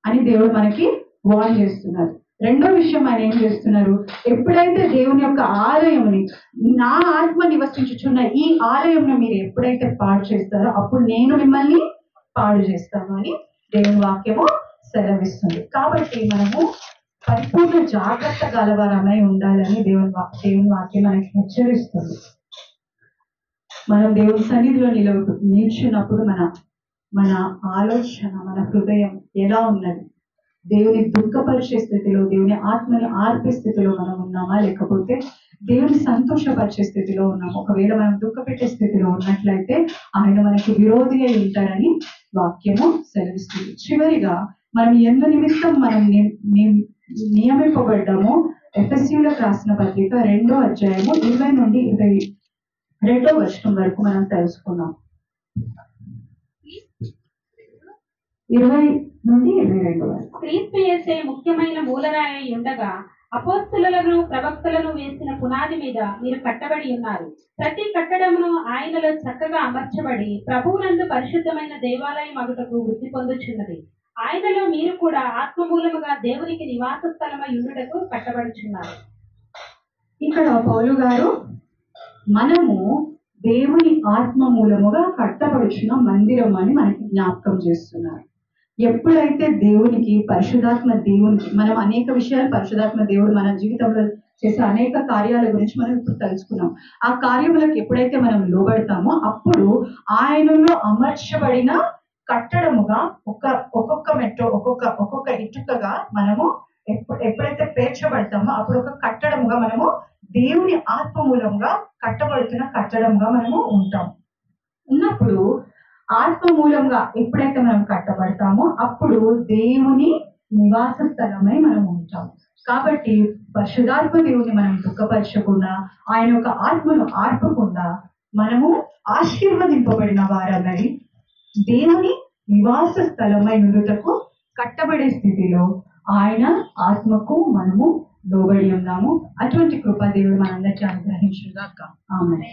అని దేవుడు మనకి వార్న్ చేస్తున్నారు. రెండో విషయం ఆయన ఏం చేస్తున్నారు? ఎప్పుడైతే దేవుని యొక్క ఆలయముని, నా ఆత్మ నివసించుచున్న ఈ ఆలయంను మీరు ఎప్పుడైతే పాడు చేస్తారో అప్పుడు నేను మిమ్మల్ని పాడు చేస్తాను అని దేవుని వాక్యము సెలవిస్తుంది. కాబట్టి మనము పరిపూర్ణ జాగ్రత్త గలవారమై ఉండాలని దేవుని వాక్యం మనకి హెచ్చరిస్తుంది. మనం దేవుని సన్నిధిలో నిల్చున్నప్పుడు మన ఆలోచన, మన హృదయం ఎలా ఉన్నది? దేవుని దుఃఖపరిచే స్థితిలో, దేవుని ఆత్మని ఆర్పే స్థితిలో మనం ఉన్నామా, లేకపోతే దేవుని సంతోషపరిచే స్థితిలో ఉన్నామా? ఒకవేళ మనం దుఃఖపెట్టే స్థితిలో ఉన్నట్లయితే ఆయన మనకి విరోధి అయి ఉంటారని వాక్యము సెలవిస్తుంది. చివరిగా మనం ఎందు నిమిత్తం మనం నియమింపబడ్డాము. ఎఫెసీయులకు రాసిన పత్రిక 2వ అధ్యాయము 20-22 వచనం వరకు మనం తెలుసుకున్నాం. 20-22 వరకు. క్రీస్తు యేసే ముఖ్యమైన మూలరాయి ఉండగా అపోస్తలులను ప్రవక్తలను వేసిన పునాది మీద మీరు కట్టబడి ఉన్నారు. ప్రతి కట్టడమును ఆయనలో చక్కగా అమర్చబడి ప్రభువునందు పరిశుద్ధమైన దేవాలయం అగుటకు వృద్ధి పొందుచున్నది. ఆయనలో మీరు కూడా ఆత్మమూలముగా దేవునికి నివాస స్థలమై ఉండుటకు కట్టబడుచున్నారు. ఇక్కడ పౌలు గారు మనము దేవుని ఆత్మ మూలముగా కట్టబడుచున్న మందిరం అని మనకి జ్ఞాపకం చేస్తున్నారు. ఎప్పుడైతే దేవునికి, పరిశుధాత్మ దేవునికి, మనం అనేక విషయాలు పరిశుధాత్మ దేవుడు మన జీవితంలో చేసే అనేక కార్యాల గురించి మనం ఇప్పుడు తెలుసుకున్నాం. ఆ కార్యములకు ఎప్పుడైతే మనం లోబడతామో అప్పుడు ఆయనలో అమర్చబడిన కట్టడముగా ఒక్కొక్క మెట్రో, ఒక్కొక్క ఇటుకగా మనము ఎప్పుడైతే పేర్చబడతామో అప్పుడు ఒక కట్టడముగా మనము దేవుని ఆత్మ మూలంగా కట్టబడుతున్న కట్టడంగా మనము ఉంటాం. ఉన్నప్పుడు ఆత్మ మూలంగా ఎప్పుడైతే మనం కట్టబడతామో అప్పుడు దేవుని నివాస స్థలమై మనం ఉంటాం. కాబట్టి పరిశుద్ధాత్మ దేవుని మనం దుఃఖపరచకుండా, ఆయన యొక్క ఆత్మను ఆర్పకుండా మనము ఆశీర్వదింపబడిన వారన్నది దేవుని నివాస స్థలమై ఉండుటకు కట్టబడే స్థితిలో ఆయన ఆత్మకు మనము లోబడి ఉన్నాము. అటువంటి కృపా దేవుడు మనందరికీ అనుగ్రహించుగాక. ఆమేన్.